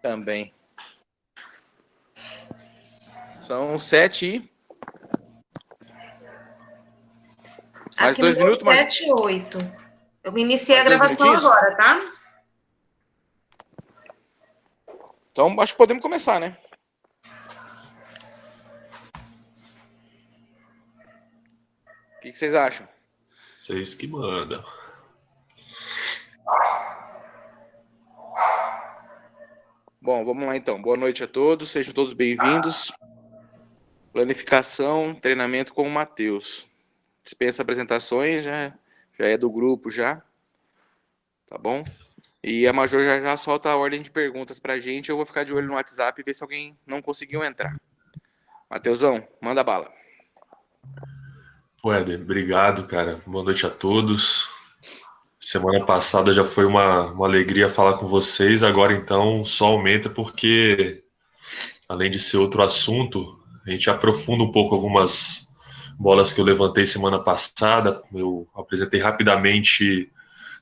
Também. São 7 e... Mais aqui 2 minutos, mas... 7 e 8. Eu iniciei mais a 2 gravação minutinhos? agora, tá? Então, acho que podemos começar, né? O que vocês acham? Vocês que mandam. Bom, vamos lá então. Boa noite a todos, sejam todos bem-vindos. Planificação, treinamento com o Matheus. Dispensa apresentações, já é do grupo já. Tá bom? E a Major já solta a ordem de perguntas pra gente. Eu vou ficar de olho no WhatsApp e ver se alguém não conseguiu entrar. Matheusão, manda bala. Éder, obrigado, cara. Boa noite a todos. Semana passada já foi uma alegria falar com vocês. Agora, então, só aumenta porque, além de ser outro assunto, a gente aprofunda um pouco algumas bolas que eu levantei semana passada. Eu apresentei rapidamente,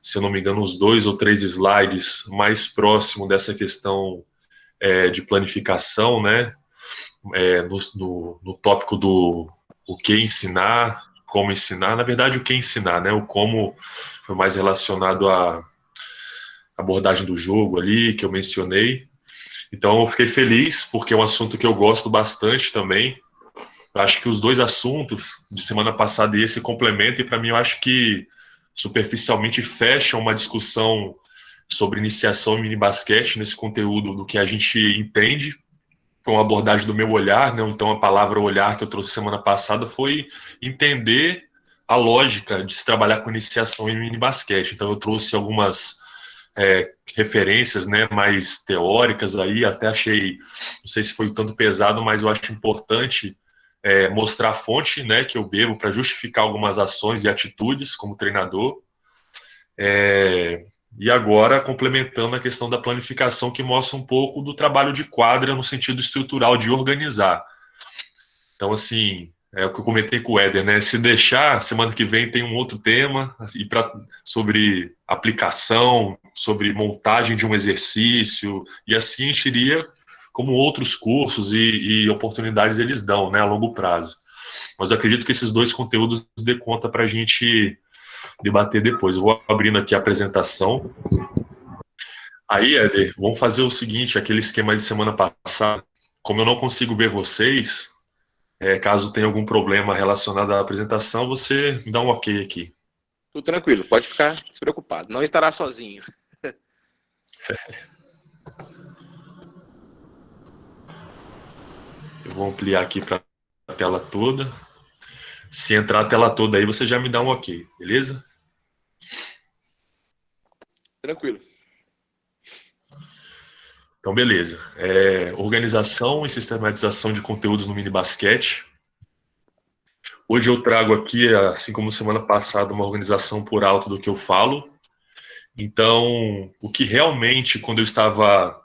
se eu não me engano, uns 2 ou 3 slides mais próximo dessa questão de planificação, né? No tópico do o que ensinar, como ensinar. Na verdade, o que ensinar, né? O como foi mais relacionado à abordagem do jogo ali, que eu mencionei. Então, eu fiquei feliz, porque é um assunto que eu gosto bastante também. Eu acho que os dois assuntos de semana passada e esse complementam, e para mim eu acho que superficialmente fecham uma discussão sobre iniciação em mini basquete nesse conteúdo do que a gente entende. Foi uma abordagem do meu olhar, né? Então a palavra olhar que eu trouxe semana passada foi entender a lógica de se trabalhar com iniciação em mini basquete. Então eu trouxe algumas referências, né, mais teóricas aí, até achei, não sei se foi um tanto pesado, mas eu acho importante mostrar a fonte, né, que eu bebo para justificar algumas ações e atitudes como treinador. E agora, complementando a questão da planificação, que mostra um pouco do trabalho de quadra no sentido estrutural de organizar. Então, assim, é o que eu comentei com o Éder, né? Se deixar, semana que vem tem um outro tema assim, sobre aplicação, sobre montagem de um exercício, e assim a gente iria como outros cursos e oportunidades eles dão, né, a longo prazo. Mas eu acredito que esses dois conteúdos dê conta para a gente debater depois. Eu vou abrindo aqui a apresentação. Aí, Éder, vamos fazer o seguinte, aquele esquema de semana passada. Como eu não consigo ver vocês, caso tenha algum problema relacionado à apresentação, você me dá um ok aqui. Tudo tranquilo, pode ficar despreocupado. Não estará sozinho. Eu vou ampliar aqui para a tela toda. Se entrar a tela toda aí, você já me dá um ok, beleza? Tranquilo. Então, beleza. Organização e sistematização de conteúdos no mini basquete. Hoje eu trago aqui, assim como semana passada, uma organização por alto do que eu falo. Então, o que realmente, quando eu estava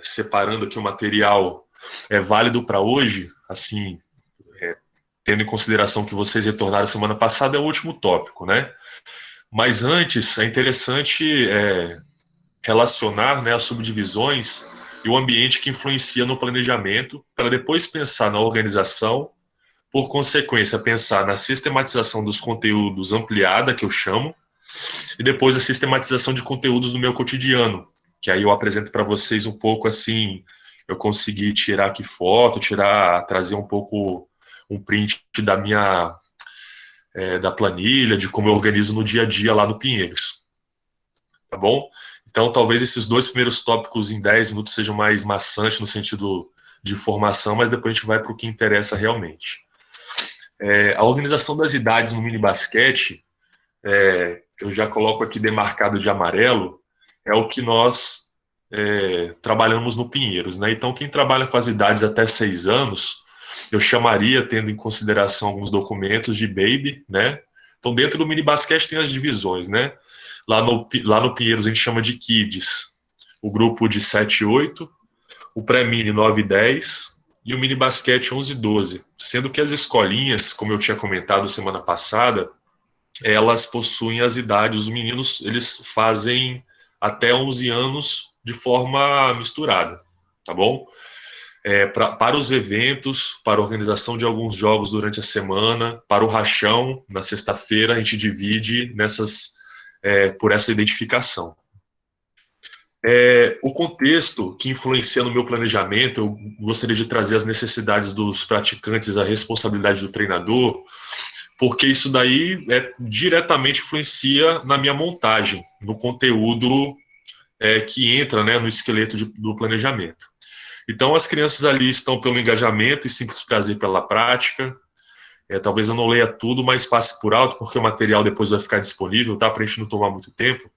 separando aqui o material, é válido para hoje, assim, tendo em consideração que vocês retornaram semana passada, é o último tópico, né? Mas antes, é interessante relacionar, né, as subdivisões e o ambiente que influencia no planejamento, para depois pensar na organização, por consequência, pensar na sistematização dos conteúdos ampliada, que eu chamo, e depois a sistematização de conteúdos do meu cotidiano, que aí eu apresento para vocês um pouco assim, eu consegui tirar aqui foto, trazer um pouco um print da minha da planilha, de como eu organizo no dia a dia lá no Pinheiros. Tá bom? Então, talvez esses dois primeiros tópicos em 10 minutos sejam mais maçantes no sentido de formação, mas depois a gente vai para o que interessa realmente. A organização das idades no mini basquete, eu já coloco aqui demarcado de amarelo, é o que nós trabalhamos no Pinheiros, né? Então, quem trabalha com as idades até 6 anos, eu chamaria, tendo em consideração alguns documentos, de baby, né? Então, dentro do mini basquete tem as divisões, né? Lá no Pinheiros a gente chama de kids, o grupo de 7 e 8, o pré-mini 9 e 10 e o mini basquete 11 e 12, sendo que as escolinhas, como eu tinha comentado semana passada, elas possuem as idades, os meninos, eles fazem até 11 anos de forma misturada, tá bom? Para os eventos, para a organização de alguns jogos durante a semana, para o rachão, na sexta-feira, a gente divide por essa identificação. O contexto que influencia no meu planejamento, eu gostaria de trazer as necessidades dos praticantes, a responsabilidade do treinador, porque isso daí diretamente influencia na minha montagem, no conteúdo que entra, né, no esqueleto do planejamento. Então, as crianças ali estão pelo engajamento e simples prazer pela prática. Talvez eu não leia tudo, mas passe por alto, porque o material depois vai ficar disponível, tá? Para a gente não tomar muito tempo.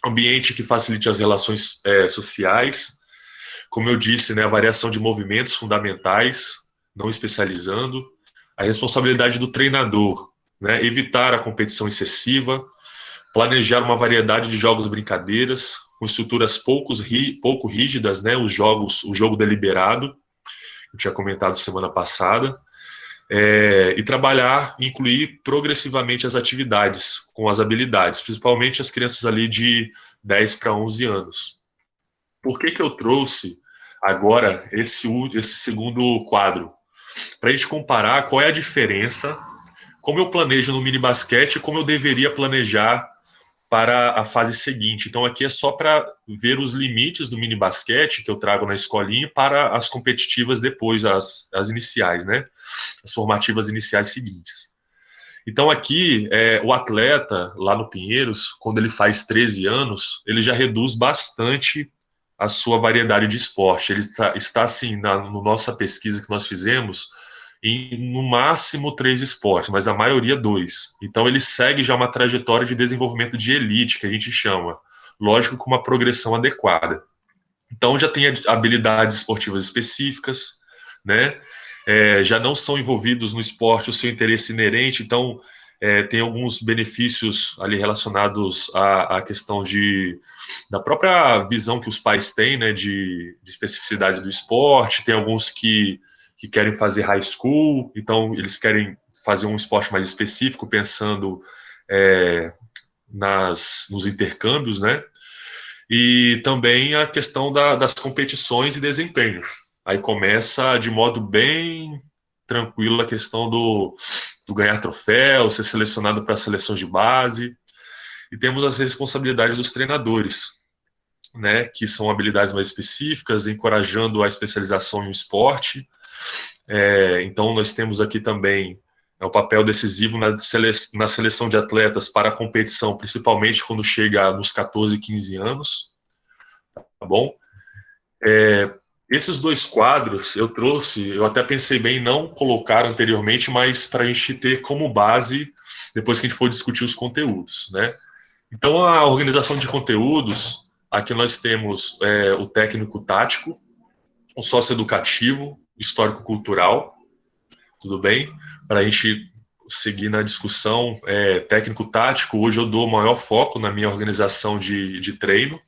Ambiente que facilite as relações sociais. Como eu disse, né, a variação de movimentos fundamentais, não especializando. A responsabilidade do treinador, né? Evitar a competição excessiva. Planejar uma variedade de jogos e brincadeiras, com estruturas pouco rígidas, né? O jogo deliberado, eu tinha comentado semana passada, e trabalhar, incluir progressivamente as atividades com as habilidades, principalmente as crianças ali de 10 para 11 anos. Por que eu trouxe agora esse segundo quadro? Para a gente comparar qual é a diferença, como eu planejo no mini basquete e como eu deveria planejar para a fase seguinte. Então, aqui é só para ver os limites do mini basquete que eu trago na escolinha para as competitivas depois, as iniciais, né? As formativas iniciais seguintes. Então, aqui, o atleta, lá no Pinheiros, quando ele faz 13 anos, ele já reduz bastante a sua variedade de esporte. Ele está assim, na nossa pesquisa que nós fizemos, em no máximo 3 esportes, mas a maioria 2. Então ele segue já uma trajetória de desenvolvimento de elite, que a gente chama, lógico, com uma progressão adequada. Então já tem habilidades esportivas específicas, né? Já não são envolvidos no esporte o seu interesse inerente, então tem alguns benefícios ali relacionados à questão da própria visão que os pais têm, né, de especificidade do esporte. Tem alguns que querem fazer high school, então eles querem fazer um esporte mais específico, pensando nos intercâmbios, né? E também a questão das competições e desempenhos. Aí começa de modo bem tranquilo a questão do ganhar troféu, ser selecionado para seleções de base. E temos as responsabilidades dos treinadores, né, que são habilidades mais específicas, encorajando a especialização em um esporte. Então, nós temos aqui também o papel decisivo na seleção de atletas para a competição, principalmente quando chega nos 14, 15 anos. Tá bom? Esses 2 quadros eu trouxe, eu até pensei bem em não colocar anteriormente, mas para a gente ter como base, depois que a gente for discutir os conteúdos, né? Então, a organização de conteúdos, aqui nós temos o técnico tático, o socioeducativo, histórico-cultural, tudo bem? Para a gente seguir na discussão, técnico-tático, hoje eu dou maior foco na minha organização de treino,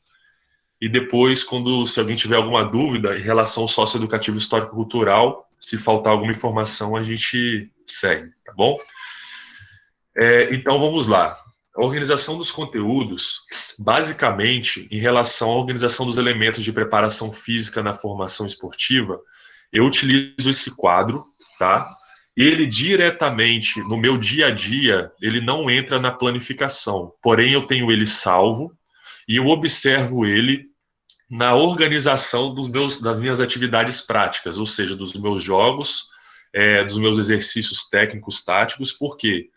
e depois, se alguém tiver alguma dúvida em relação ao socioeducativo histórico-cultural, se faltar alguma informação, a gente segue, tá bom? Então, vamos lá. A organização dos conteúdos, basicamente, em relação à organização dos elementos de preparação física na formação esportiva, eu utilizo esse quadro, tá? Ele diretamente, no meu dia a dia, ele não entra na planificação, porém eu tenho ele salvo e eu observo ele na organização das minhas atividades práticas, ou seja, dos meus jogos, dos meus exercícios técnicos, táticos. Por quê?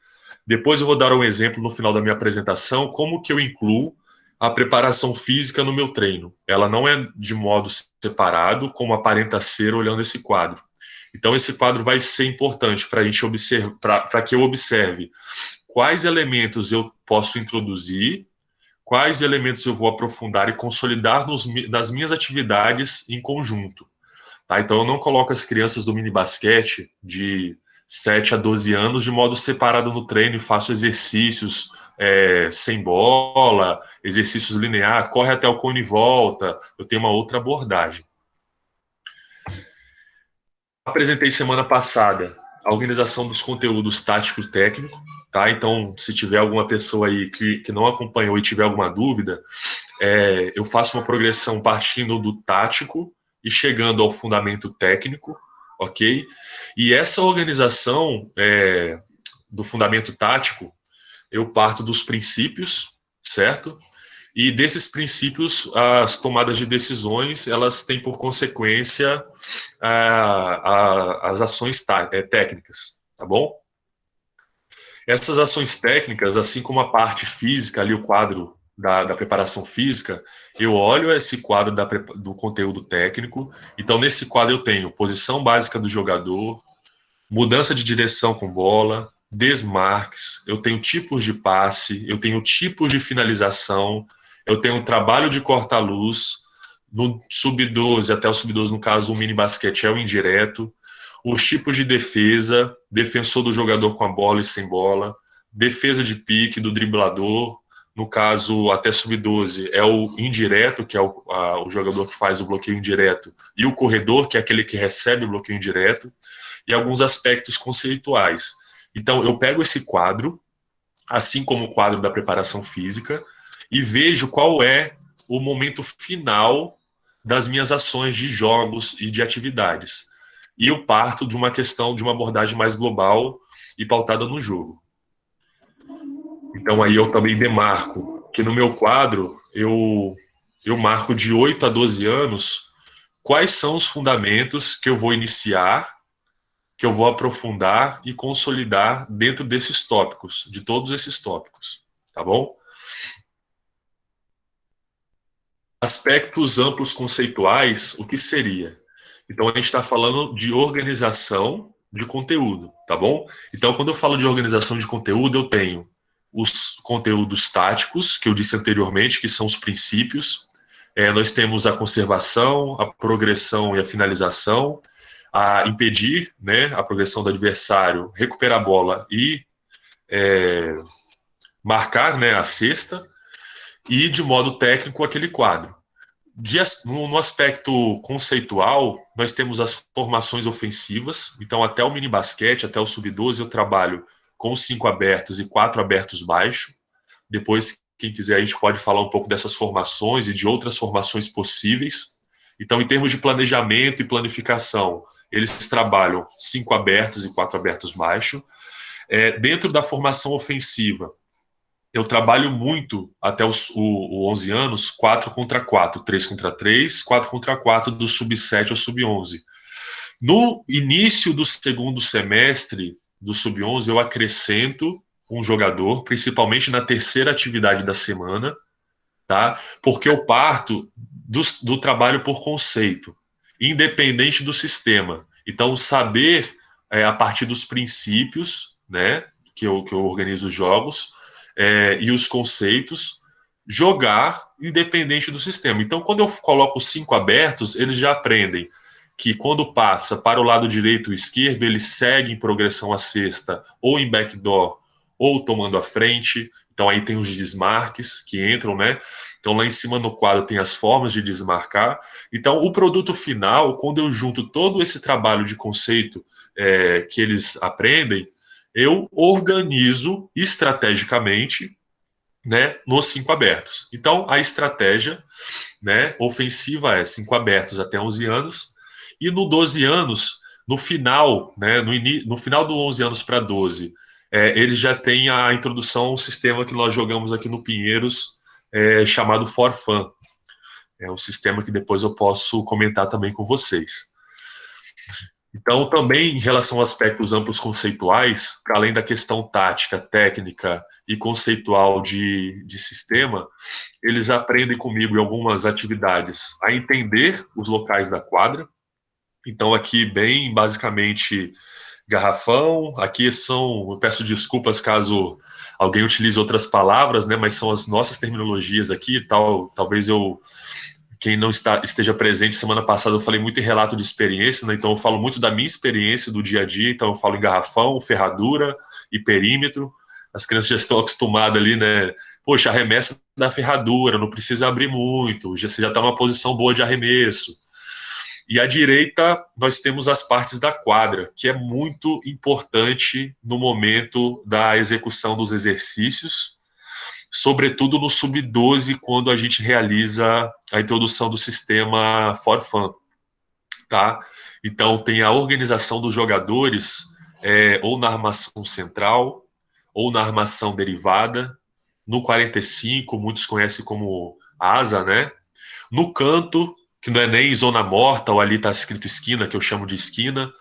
Depois eu vou dar um exemplo no final da minha apresentação, como que eu incluo a preparação física no meu treino. Ela não é de modo separado, como aparenta ser olhando esse quadro. Então, esse quadro vai ser importante para a gente para que eu observe quais elementos eu posso introduzir, quais elementos eu vou aprofundar e consolidar nas minhas atividades em conjunto. Tá? Então, eu não coloco as crianças do mini basquete de 7 a 12 anos de modo separado no treino e faço exercícios sem bola, exercícios lineares, corre até o cone e volta. Eu tenho uma outra abordagem. Apresentei semana passada a organização dos conteúdos táticos técnicos, tá? Então, se tiver alguma pessoa aí que não acompanhou e tiver alguma dúvida, eu faço uma progressão partindo do tático e chegando ao fundamento técnico, ok? E essa organização do fundamento tático, eu parto dos princípios, certo? E desses princípios, as tomadas de decisões, elas têm por consequência as ações técnicas, tá bom? Essas ações técnicas, assim como a parte física, ali o quadro da preparação física, eu olho esse quadro do conteúdo técnico. Então, nesse quadro eu tenho posição básica do jogador, mudança de direção com bola, desmarques, eu tenho tipos de passe, eu tenho tipos de finalização, eu tenho trabalho de corta-luz, no sub-12 até o sub-12, no caso, o mini basquete é o indireto, os tipos de defesa, defensor do jogador com a bola e sem bola, defesa de pique do driblador, no caso, até sub-12, é o indireto, que é o jogador que faz o bloqueio indireto, e o corredor, que é aquele que recebe o bloqueio indireto, e alguns aspectos conceituais. Então, eu pego esse quadro, assim como o quadro da preparação física, e vejo qual é o momento final das minhas ações de jogos e de atividades. E eu parto de uma questão, de uma abordagem mais global e pautada no jogo. Então, aí eu também demarco que no meu quadro, eu marco de 8 a 12 anos quais são os fundamentos que eu vou iniciar, que eu vou aprofundar e consolidar dentro desses tópicos, de todos esses tópicos, tá bom? Aspectos amplos conceituais, o que seria? Então, a gente está falando de organização de conteúdo, tá bom? Então, quando eu falo de organização de conteúdo, eu tenho os conteúdos táticos, que eu disse anteriormente, que são os princípios. Nós temos a conservação, a progressão e a finalização, a impedir, né, a progressão do adversário, recuperar a bola e marcar, né, a cesta, e de modo técnico aquele quadro. No aspecto conceitual, nós temos as formações ofensivas. Então, até o mini basquete, até o sub-12, eu trabalho com 5 abertos e 4 abertos baixo. Depois, quem quiser, a gente pode falar um pouco dessas formações e de outras formações possíveis. Então, em termos de planejamento e planificação, eles trabalham 5 abertos e 4 abertos baixo. Dentro da formação ofensiva, eu trabalho muito até os 11 anos, 4 contra 4, 3 contra 3, 4 contra 4 do sub-7 ao sub-11. No início do segundo semestre do sub-11, eu acrescento um jogador, principalmente na terceira atividade da semana, tá? Porque eu parto do trabalho por conceito, independente do sistema. Então, saber a partir dos princípios, né, que eu organizo os jogos, e os conceitos, jogar independente do sistema. Então, quando eu coloco 5 abertos, eles já aprendem que quando passa para o lado direito ou esquerdo, ele segue em progressão à cesta, ou em backdoor, ou tomando a frente. Então, aí tem os desmarques que entram, né? Então, lá em cima no quadro tem as formas de desmarcar. Então, o produto final, quando eu junto todo esse trabalho de conceito que eles aprendem, eu organizo estrategicamente, né, nos 5 abertos. Então, a estratégia, né, ofensiva é 5 abertos até 11 anos, e no 12 anos, no final, né, no final do 11 anos para 12, ele já tem a introdução ao sistema que nós jogamos aqui no Pinheiros, chamado For Fun. É um sistema que depois eu posso comentar também com vocês. Então, também em relação a aspectos amplos conceituais, para além da questão tática, técnica e conceitual de sistema, eles aprendem comigo em algumas atividades a entender os locais da quadra. Então, aqui, bem basicamente, garrafão. Aqui eu peço desculpas caso alguém utilize outras palavras, né, mas são as nossas terminologias aqui, talvez quem não esteja presente, semana passada eu falei muito em relato de experiência, né? Então eu falo muito da minha experiência do dia a dia, então eu falo em garrafão, ferradura e perímetro. As crianças já estão acostumadas ali, né? Poxa, arremessa da ferradura, não precisa abrir muito, você já está numa posição boa de arremesso. E à direita nós temos as partes da quadra, que é muito importante no momento da execução dos exercícios, sobretudo no sub-12, quando a gente realiza a introdução do sistema For Fun, tá? Então, tem a organização dos jogadores ou na armação central, ou na armação derivada, no 45, muitos conhecem como asa, né? No canto, que não é nem zona morta, ou ali está escrito esquina, que eu chamo de esquina.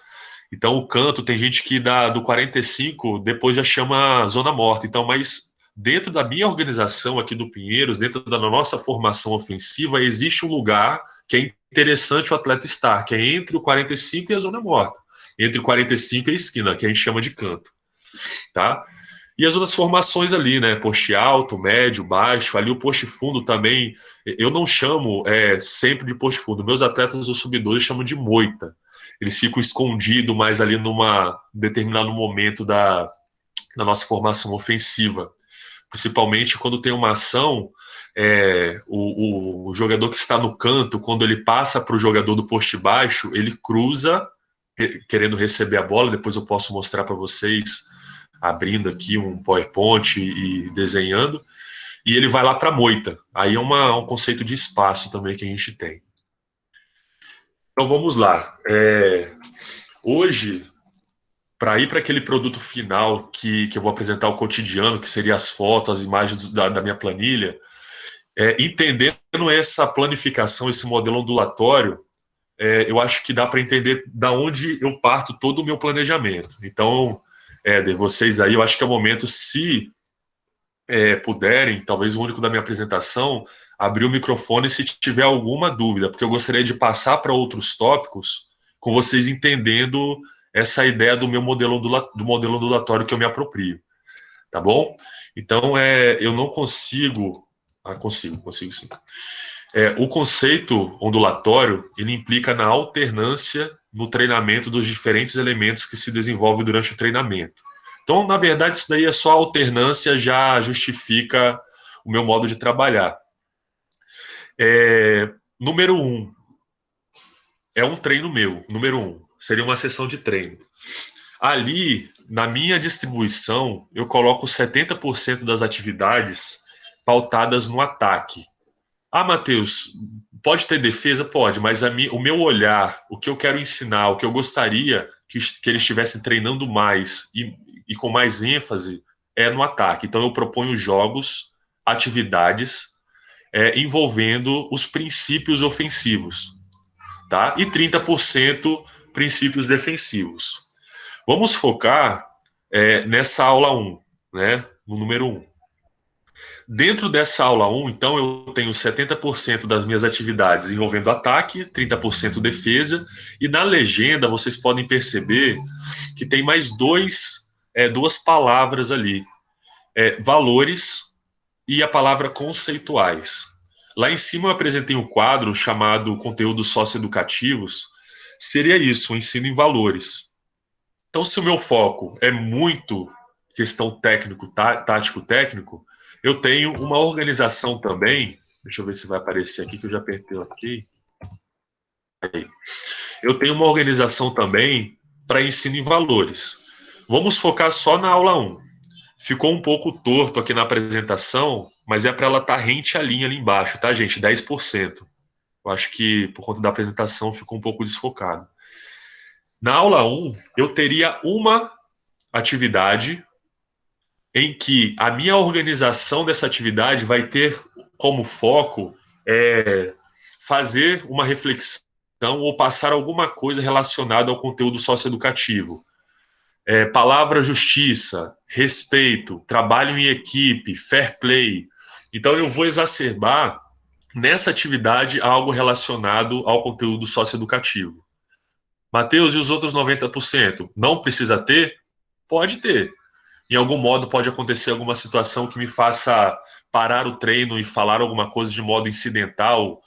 Então, o canto, tem gente que do 45 depois já chama zona morta. Então, mas dentro da minha organização aqui do Pinheiros, dentro da nossa formação ofensiva, existe um lugar que é interessante o atleta estar, que é entre o 45 e a zona morta. Entre o 45 e a esquina, que a gente chama de canto. Tá? E as outras formações ali, né? Poste alto, médio, baixo. Ali o poste fundo também. Eu não chamo sempre de poste fundo. Meus atletas do sub-12 chamam de moita. Eles ficam escondidos mais ali numa determinado momento da nossa formação ofensiva. Principalmente quando tem uma ação, o jogador que está no canto, quando ele passa para o jogador do poste baixo, ele cruza, querendo receber a bola. Depois eu posso mostrar para vocês, abrindo aqui um PowerPoint e desenhando, e ele vai lá para a moita. Aí é um conceito de espaço também que a gente tem. Então vamos lá. Hoje, para ir para aquele produto final que eu vou apresentar o cotidiano, que seria as fotos, as imagens da minha planilha, entendendo essa planificação, esse modelo ondulatório, eu acho que dá para entender da onde eu parto todo o meu planejamento. Então, vocês aí, eu acho que é o momento, se puderem, talvez o único da minha apresentação, abrir o microfone se tiver alguma dúvida, porque eu gostaria de passar para outros tópicos com vocês entendendo essa ideia do meu modelo ondulatório que eu me aproprio, tá bom? Então, eu não consigo... consigo sim. O conceito ondulatório, ele implica na alternância no treinamento dos diferentes elementos que se desenvolvem durante o treinamento. Então, na verdade, isso daí é só alternância, já justifica o meu modo de trabalhar. Número 1, é um treino meu. Número 1, seria uma sessão de treino. Ali, na minha distribuição, eu coloco 70% das atividades pautadas no ataque. Ah, Matheus, pode ter defesa? Pode, mas o meu olhar, o que eu quero ensinar, o que eu gostaria que eles estivessem treinando mais e com mais ênfase é no ataque. Então, eu proponho jogos, atividades envolvendo os princípios ofensivos, tá? E 30% princípios defensivos. Vamos focar nessa aula 1, né? No número 1. Dentro dessa aula 1, então, eu tenho 70% das minhas atividades envolvendo ataque, 30% defesa, e na legenda vocês podem perceber que tem mais duas palavras ali, valores e a palavra conceituais. Lá em cima eu apresentei um quadro chamado Conteúdos Socioeducativos, seria isso, o ensino em valores. Então, se o meu foco é muito questão tático-técnico, eu tenho uma organização também, deixa eu ver se vai aparecer aqui, que eu já apertei aqui. Aí. Eu tenho uma organização também para ensino em valores. Vamos focar só na aula 1. Ficou um pouco torto aqui na apresentação, mas é para ela estar rente à linha ali embaixo, tá, gente? 10%. Eu acho que, por conta da apresentação, ficou um pouco desfocado. Na aula 1, eu teria uma atividade em que a minha organização dessa atividade vai ter como foco fazer uma reflexão ou passar alguma coisa relacionada ao conteúdo socioeducativo. Palavra justiça, respeito, trabalho em equipe, fair play. Então, eu vou exacerbar nessa atividade algo relacionado ao conteúdo socioeducativo. Matheus, e os outros 90%? Não precisa ter? Pode ter. Em algum modo pode acontecer alguma situação que me faça parar o treino e falar alguma coisa de modo incidental.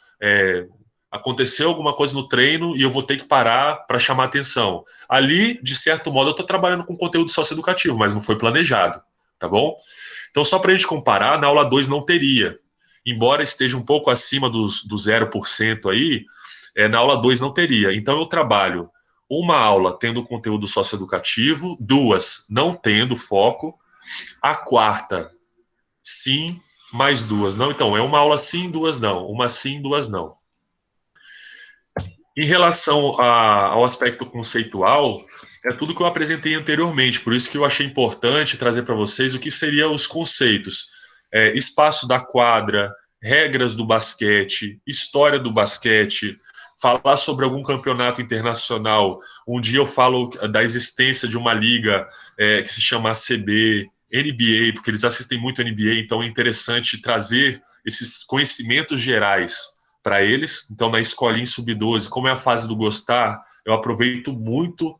Aconteceu alguma coisa no treino e eu vou ter que parar para chamar atenção. Ali, de certo modo, eu estou trabalhando com conteúdo socioeducativo, mas não foi planejado, tá bom? Então, só para a gente comparar, na aula 2 não teria. Embora esteja um pouco acima do 0% aí, na aula 2 não teria. Então, eu trabalho uma aula tendo conteúdo socioeducativo, 2 não tendo foco, a quarta, sim, mais 2 não. Então, é uma aula sim, 2 não. Uma sim, 2 não. Em relação ao aspecto conceitual, é tudo que eu apresentei anteriormente, por isso que eu achei importante trazer para vocês o que seriam os conceitos. Espaço da quadra, regras do basquete, história do basquete, falar sobre algum campeonato internacional. Um dia eu falo da existência de uma liga que se chama ACB, NBA, porque eles assistem muito NBA, então é interessante trazer esses conhecimentos gerais para eles. Então, na escolinha sub-12, como é a fase do gostar, eu aproveito muito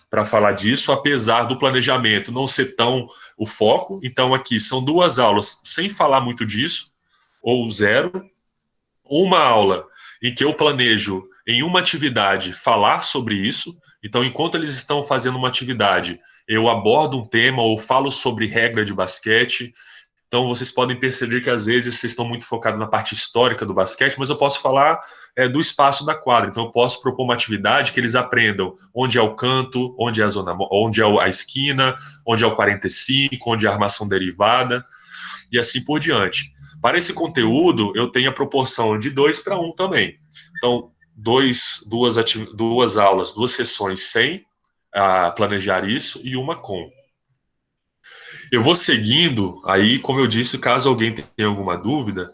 para falar disso, apesar do planejamento não ser tão o foco. Então, aqui são 2 aulas sem falar muito disso, ou 0. Uma aula em que eu planejo, em uma atividade, falar sobre isso. Então, enquanto eles estão fazendo uma atividade, eu abordo um tema ou falo sobre regra de basquete. Então, vocês podem perceber que, às vezes, vocês estão muito focados na parte histórica do basquete, mas eu posso falar do espaço da quadra. Então, eu posso propor uma atividade que eles aprendam onde é o canto, onde é a zona, onde é a esquina, onde é o 45, onde é a armação derivada, e assim por diante. Para esse conteúdo, eu tenho a proporção de 2 para 1 também. Então, duas aulas, 2 sessões sem planejar isso e uma com. Eu vou seguindo, aí, como eu disse, caso alguém tenha alguma dúvida,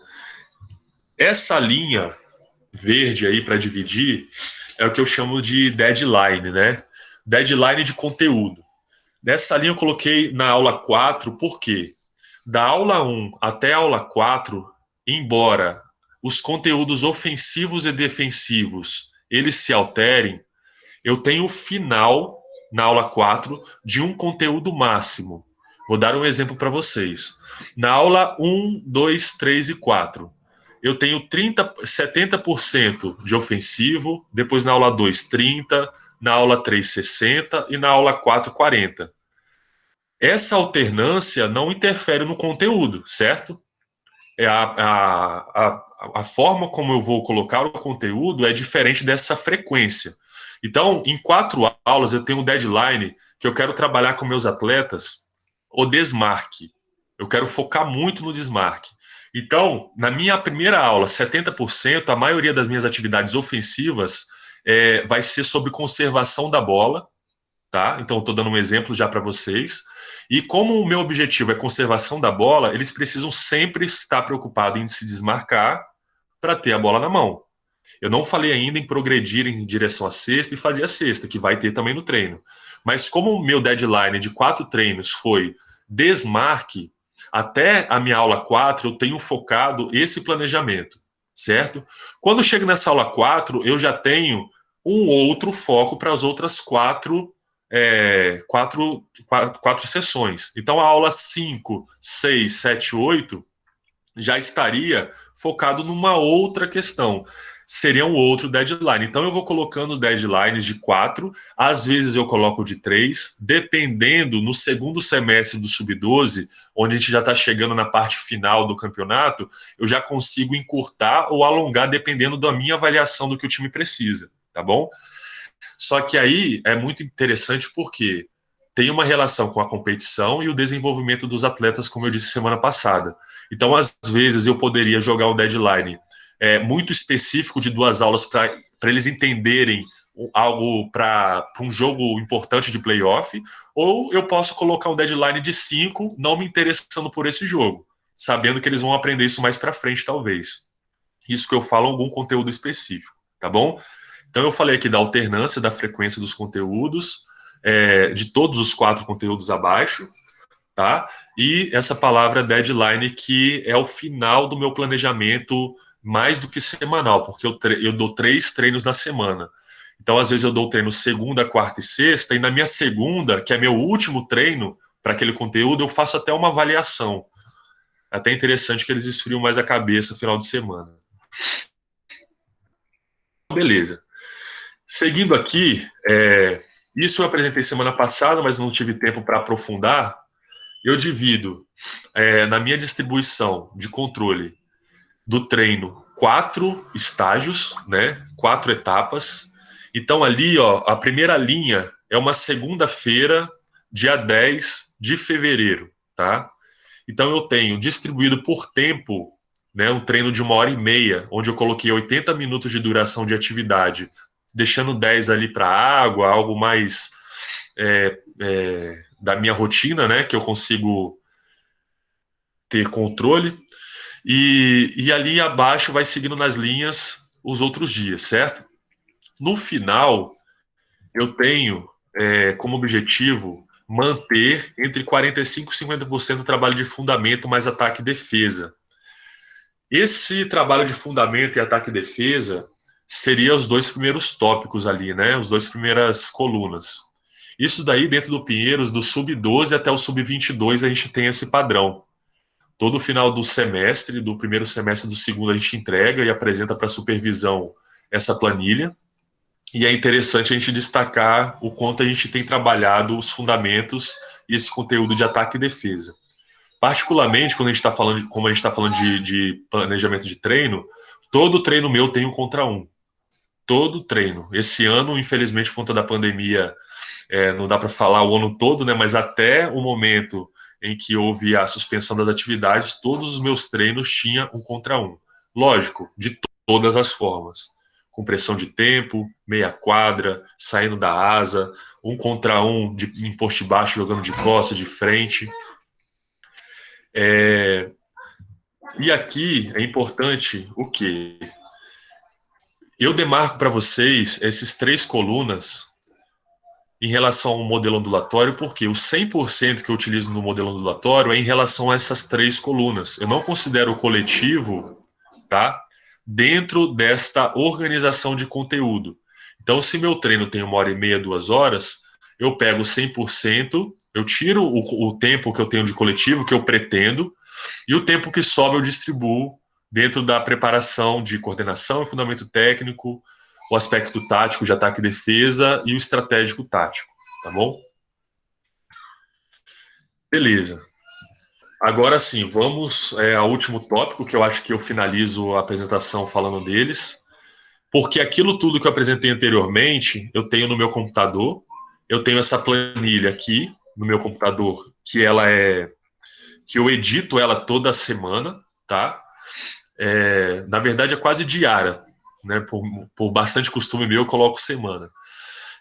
essa linha verde aí para dividir é o que eu chamo de deadline, né? Deadline de conteúdo. Nessa linha eu coloquei na aula 4, por quê? Da aula 1 até a aula 4, embora os conteúdos ofensivos e defensivos eles se alterem, eu tenho o final, na aula 4, de um conteúdo máximo. Vou dar um exemplo para vocês. Na aula 1, 2, 3 e 4, eu tenho 70% de ofensivo, depois na aula 2, 30%, na aula 3, 60% e na aula 4, 40%. Essa alternância não interfere no conteúdo, certo? A forma como eu vou colocar o conteúdo é diferente dessa frequência. Então, em 4 aulas, eu tenho um deadline que eu quero trabalhar com meus atletas o desmarque. Eu quero focar muito no desmarque. Então, na minha primeira aula, 70%, a maioria das minhas atividades ofensivas vai ser sobre conservação da bola, tá? Então, estou dando um exemplo já para vocês. E como o meu objetivo é conservação da bola, eles precisam sempre estar preocupados em se desmarcar para ter a bola na mão. Eu não falei ainda em progredir em direção à cesta e fazer a cesta, que vai ter também no treino. Mas como o meu deadline de 4 treinos foi desmarque, até a minha aula 4 eu tenho focado esse planejamento, certo? Quando chego nessa aula 4, eu já tenho um outro foco para as outras 4 sessões. Então, a aula 5, 6, 7, 8 já estaria focado numa outra questão. Seria um outro deadline. Então, eu vou colocando deadlines de 4, às vezes eu coloco de 3, dependendo no segundo semestre do Sub-12, onde a gente já está chegando na parte final do campeonato, eu já consigo encurtar ou alongar, dependendo da minha avaliação do que o time precisa, tá bom? Só que aí é muito interessante porque tem uma relação com a competição e o desenvolvimento dos atletas, como eu disse semana passada. Então, às vezes, eu poderia jogar um deadline muito específico de 2 aulas para eles entenderem algo para um jogo importante de playoff, ou eu posso colocar um deadline de 5, não me interessando por esse jogo, sabendo que eles vão aprender isso mais para frente, talvez. Isso que eu falo, algum conteúdo específico, tá bom? Então, eu falei aqui da alternância, da frequência dos conteúdos, de todos os 4 conteúdos abaixo, tá? E essa palavra deadline, que é o final do meu planejamento mais do que semanal, porque eu dou 3 treinos na semana. Então, às vezes, eu dou treino segunda, quarta e sexta, e na minha segunda, que é meu último treino para aquele conteúdo, eu faço até uma avaliação. Até interessante que eles esfriam mais a cabeça no final de semana. Beleza. Seguindo aqui, isso eu apresentei semana passada, mas não tive tempo para aprofundar. Eu divido na minha distribuição de controle do treino 4 estágios, né? 4 etapas. Então ali, ó, a primeira linha é uma segunda-feira, dia 10 de fevereiro, tá? Então, eu tenho distribuído por tempo, né, um treino de 1h30, onde eu coloquei 80 minutos de duração de atividade, deixando 10 ali para água, algo mais da minha rotina, né, que eu consigo ter controle. E ali abaixo vai seguindo nas linhas os outros dias, certo? No final, eu tenho como objetivo manter entre 45% e 50% do trabalho de fundamento mais ataque e defesa. Esse trabalho de fundamento e ataque e defesa seria os 2 primeiros tópicos ali, né? As 2 primeiras colunas. Isso daí, dentro do Pinheiros, do sub-12 até o sub-22, a gente tem esse padrão. Todo final do semestre, do primeiro semestre do segundo, a gente entrega e apresenta para a supervisão essa planilha. E é interessante a gente destacar o quanto a gente tem trabalhado os fundamentos e esse conteúdo de ataque e defesa. Particularmente, quando a gente está falando, como a gente está falando de planejamento de treino, todo treino meu tem um contra um. Todo treino. Esse ano, infelizmente, por conta da pandemia, não dá para falar o ano todo, né? Mas até o momento em que houve a suspensão das atividades, todos os meus treinos tinham um contra um. Lógico, de todas as formas. Com pressão de tempo, meia quadra, saindo da asa, um contra um em poste baixo, jogando de costas, de frente. E aqui é importante o quê? Eu demarco para vocês essas 3 colunas em relação ao modelo ondulatório, porque o 100% que eu utilizo no modelo ondulatório é em relação a essas 3 colunas. Eu não considero o coletivo, tá, dentro desta organização de conteúdo. Então, se meu treino tem 1h30, 2 horas, eu pego 100%, eu tiro o tempo que eu tenho de coletivo, que eu pretendo, e o tempo que sobra eu distribuo dentro da preparação de coordenação e fundamento técnico, o aspecto tático de ataque e defesa e o estratégico tático, tá bom? Beleza. Agora sim, vamos ao último tópico, que eu acho que eu finalizo a apresentação falando deles, porque aquilo tudo que eu apresentei anteriormente, eu tenho no meu computador, eu tenho essa planilha aqui no meu computador, que eu edito ela toda semana, tá? Na verdade é quase diária, né? Por bastante costume meu, eu coloco semana.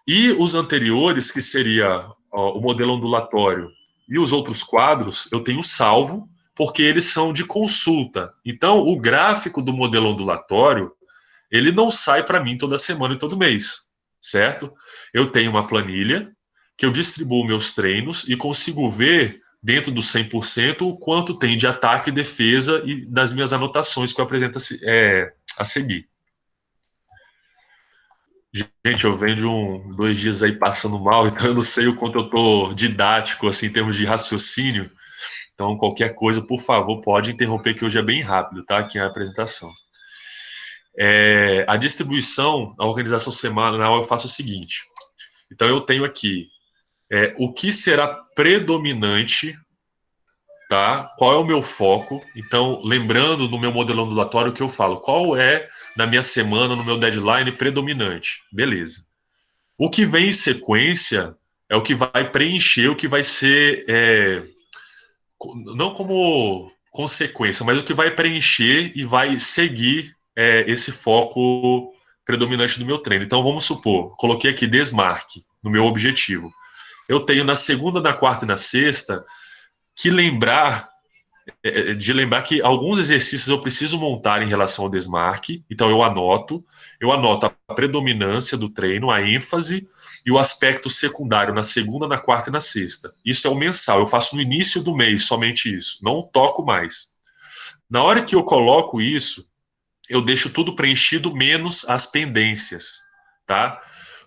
E os anteriores, que seria o modelo ondulatório e os outros quadros, eu tenho salvo, porque eles são de consulta. Então, o gráfico do modelo ondulatório, ele não sai para mim toda semana e todo mês, certo? Eu tenho uma planilha que eu distribuo meus treinos e consigo ver, dentro do 100%, o quanto tem de ataque e defesa e das minhas anotações que eu apresento a seguir. Gente, eu venho de 2 dias aí passando mal, então eu não sei o quanto eu tô didático, assim, em termos de raciocínio. Então, qualquer coisa, por favor, pode interromper, que hoje é bem rápido, tá? Aqui é a apresentação. A distribuição, a organização semanal, eu faço o seguinte. Então, eu tenho aqui o que será predominante, tá? Qual é o meu foco? Então, lembrando no meu modelo ondulatório que eu falo, qual é, na minha semana, no meu deadline, predominante? Beleza. O que vem em sequência é o que vai preencher, o que vai ser, não como consequência, mas o que vai preencher e vai seguir esse foco predominante do meu treino. Então, vamos supor, coloquei aqui desmarque no meu objetivo. Eu tenho na segunda, na quarta e na sexta que lembrar que alguns exercícios eu preciso montar em relação ao desmarque, então eu anoto a predominância do treino, a ênfase e o aspecto secundário na segunda, na quarta e na sexta. Isso é o mensal, eu faço no início do mês somente isso, não toco mais. Na hora que eu coloco isso, eu deixo tudo preenchido menos as pendências, tá?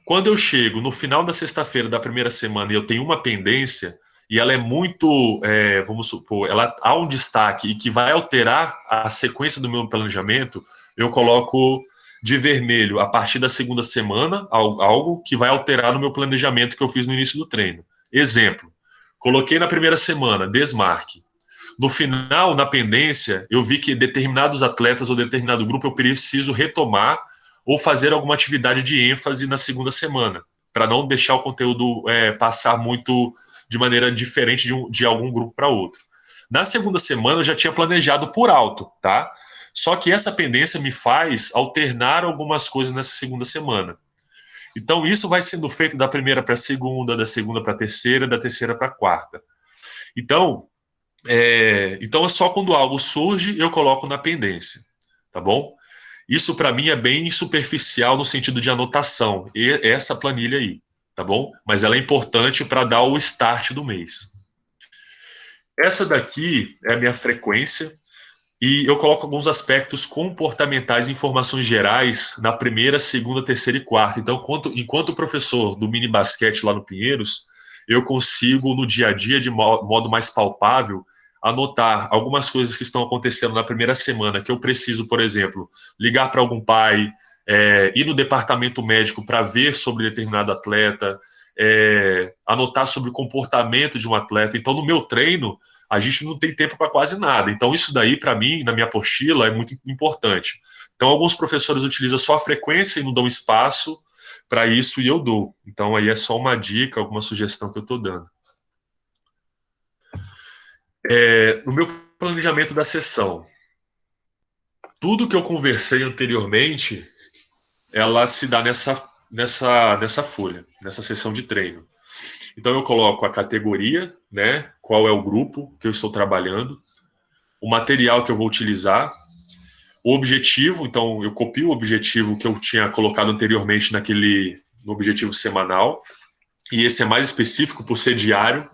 Quando eu chego no final da sexta-feira da primeira semana e eu tenho uma pendência, e ela é muito, vamos supor, ela há um destaque e que vai alterar a sequência do meu planejamento, eu coloco de vermelho a partir da segunda semana, algo que vai alterar no meu planejamento que eu fiz no início do treino. Exemplo, coloquei na primeira semana, desmarque. No final, na pendência, eu vi que determinados atletas ou determinado grupo eu preciso retomar ou fazer alguma atividade de ênfase na segunda semana, para não deixar o conteúdo passar muito de maneira diferente de algum grupo para outro. Na segunda semana eu já tinha planejado por alto, tá? Só que essa pendência me faz alternar algumas coisas nessa segunda semana. Então isso vai sendo feito da primeira para a segunda, da segunda para a terceira, da terceira para a quarta. Então, então é só quando algo surge eu coloco na pendência, tá bom? Isso para mim é bem superficial no sentido de anotação, e essa planilha aí, tá bom? Mas ela é importante para dar o start do mês. Essa daqui é a minha frequência e eu coloco alguns aspectos comportamentais e informações gerais na primeira, segunda, terceira e quarta. Então, enquanto professor do mini basquete lá no Pinheiros, eu consigo no dia a dia, de modo mais palpável, anotar algumas coisas que estão acontecendo na primeira semana, que eu preciso, por exemplo, ligar para algum pai, ir no departamento médico para ver sobre determinado atleta, anotar sobre o comportamento de um atleta. Então, no meu treino, a gente não tem tempo para quase nada. Então, isso daí, para mim, na minha apostila, é muito importante. Então, alguns professores utilizam só a frequência e não dão espaço para isso, e eu dou. Então, aí é só uma dica, alguma sugestão que eu estou dando. No meu planejamento da sessão, tudo que eu conversei anteriormente, ela se dá nessa folha, nessa sessão de treino. Então, eu coloco a categoria, né? Qual é o grupo que eu estou trabalhando, o material que eu vou utilizar, o objetivo. Então, eu copio o objetivo que eu tinha colocado anteriormente no objetivo semanal, e esse é mais específico por ser diário,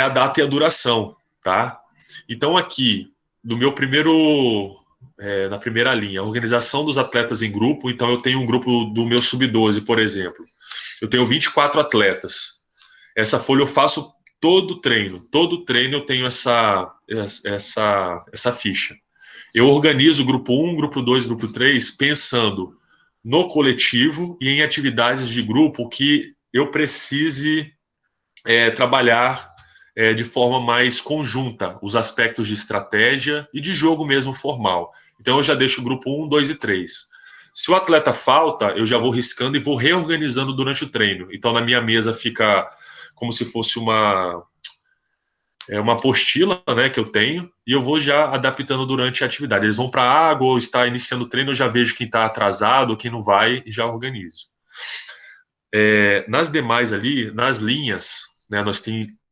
a data e a duração, tá? Então, aqui, no meu na primeira linha, a organização dos atletas em grupo. Então, eu tenho um grupo do meu sub-12, por exemplo. Eu tenho 24 atletas. Essa folha eu faço todo treino eu tenho essa ficha. Eu organizo o grupo 1, grupo 2, grupo 3, pensando no coletivo e em atividades de grupo que eu precise trabalhar de forma mais conjunta, os aspectos de estratégia e de jogo mesmo formal. Então eu já deixo o grupo 1, 2 e 3. Se o atleta falta, eu já vou riscando e vou reorganizando durante o treino. Então na minha mesa fica como se fosse uma apostila, né, que eu tenho, e eu vou já adaptando durante a atividade. Eles vão para a água ou está iniciando o treino, eu já vejo quem está atrasado, quem não vai, e já organizo. Nas demais ali, nas linhas, né, nós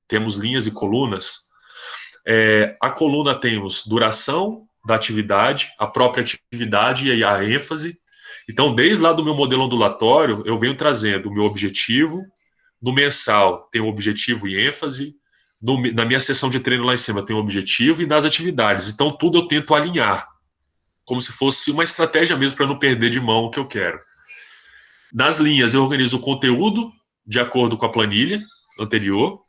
temos linhas e colunas. A coluna temos duração da atividade, a própria atividade e a ênfase. Então, desde lá do meu modelo ondulatório, eu venho trazendo o meu objetivo. No mensal, tem o objetivo e ênfase. Na minha sessão de treino lá em cima, tem o objetivo, e nas atividades. Então, tudo eu tento alinhar, como se fosse uma estratégia mesmo para não perder de mão o que eu quero. Nas linhas, eu organizo o conteúdo de acordo com a planilha anterior.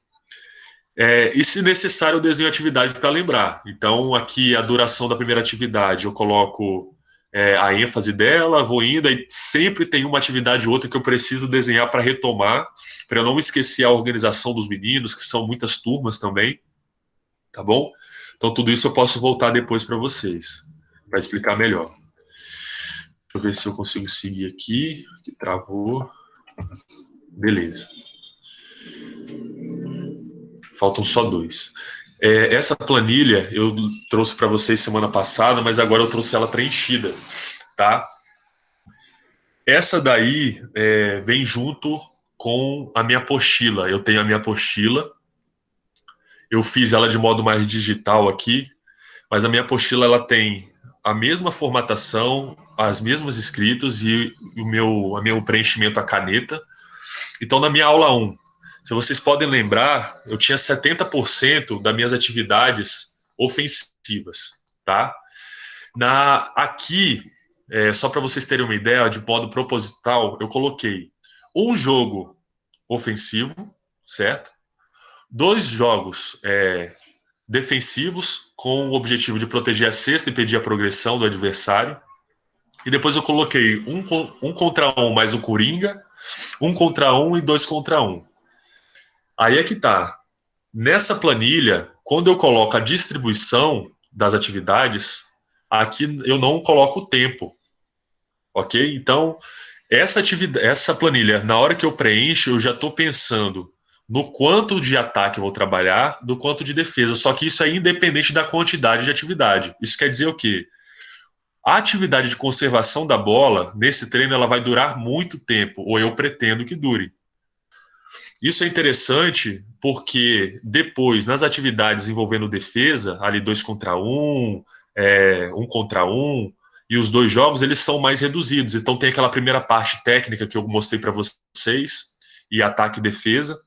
E, se necessário, eu desenho atividade para lembrar. Então, aqui, a duração da primeira atividade, eu coloco a ênfase dela, vou indo, e sempre tem uma atividade ou outra que eu preciso desenhar para retomar, para eu não esquecer a organização dos meninos, que são muitas turmas também, tá bom? Então, tudo isso eu posso voltar depois para vocês, para explicar melhor. Deixa eu ver se eu consigo seguir aqui, que travou. Beleza. Faltam só 2. Essa planilha eu trouxe para vocês semana passada, mas agora eu trouxe ela preenchida, tá? Essa daí vem junto com a minha apostila. Eu tenho a minha apostila, eu fiz ela de modo mais digital aqui, mas a minha apostila ela tem a mesma formatação, as mesmas escritas e o meu preenchimento à caneta. Então, na minha aula 1, se vocês podem lembrar, eu tinha 70% das minhas atividades ofensivas, tá? Aqui, só para vocês terem uma ideia, de modo proposital, eu coloquei um jogo ofensivo, certo? 2 jogos defensivos, com o objetivo de proteger a cesta e impedir a progressão do adversário. E depois eu coloquei um contra um mais o Coringa, 1 contra 1 e 2 contra 1. Aí é que tá. Nessa planilha, quando eu coloco a distribuição das atividades, aqui eu não coloco o tempo, ok? Então, essa planilha, na hora que eu preencho, eu já estou pensando no quanto de ataque eu vou trabalhar, do quanto de defesa. Só que isso é independente da quantidade de atividade. Isso quer dizer o quê? A atividade de conservação da bola, nesse treino, ela vai durar muito tempo, ou eu pretendo que dure. Isso é interessante porque depois, nas atividades envolvendo defesa, ali 2 contra 1, 1 contra 1, e os 2 jogos, eles são mais reduzidos. Então tem aquela primeira parte técnica que eu mostrei para vocês, e ataque e defesa.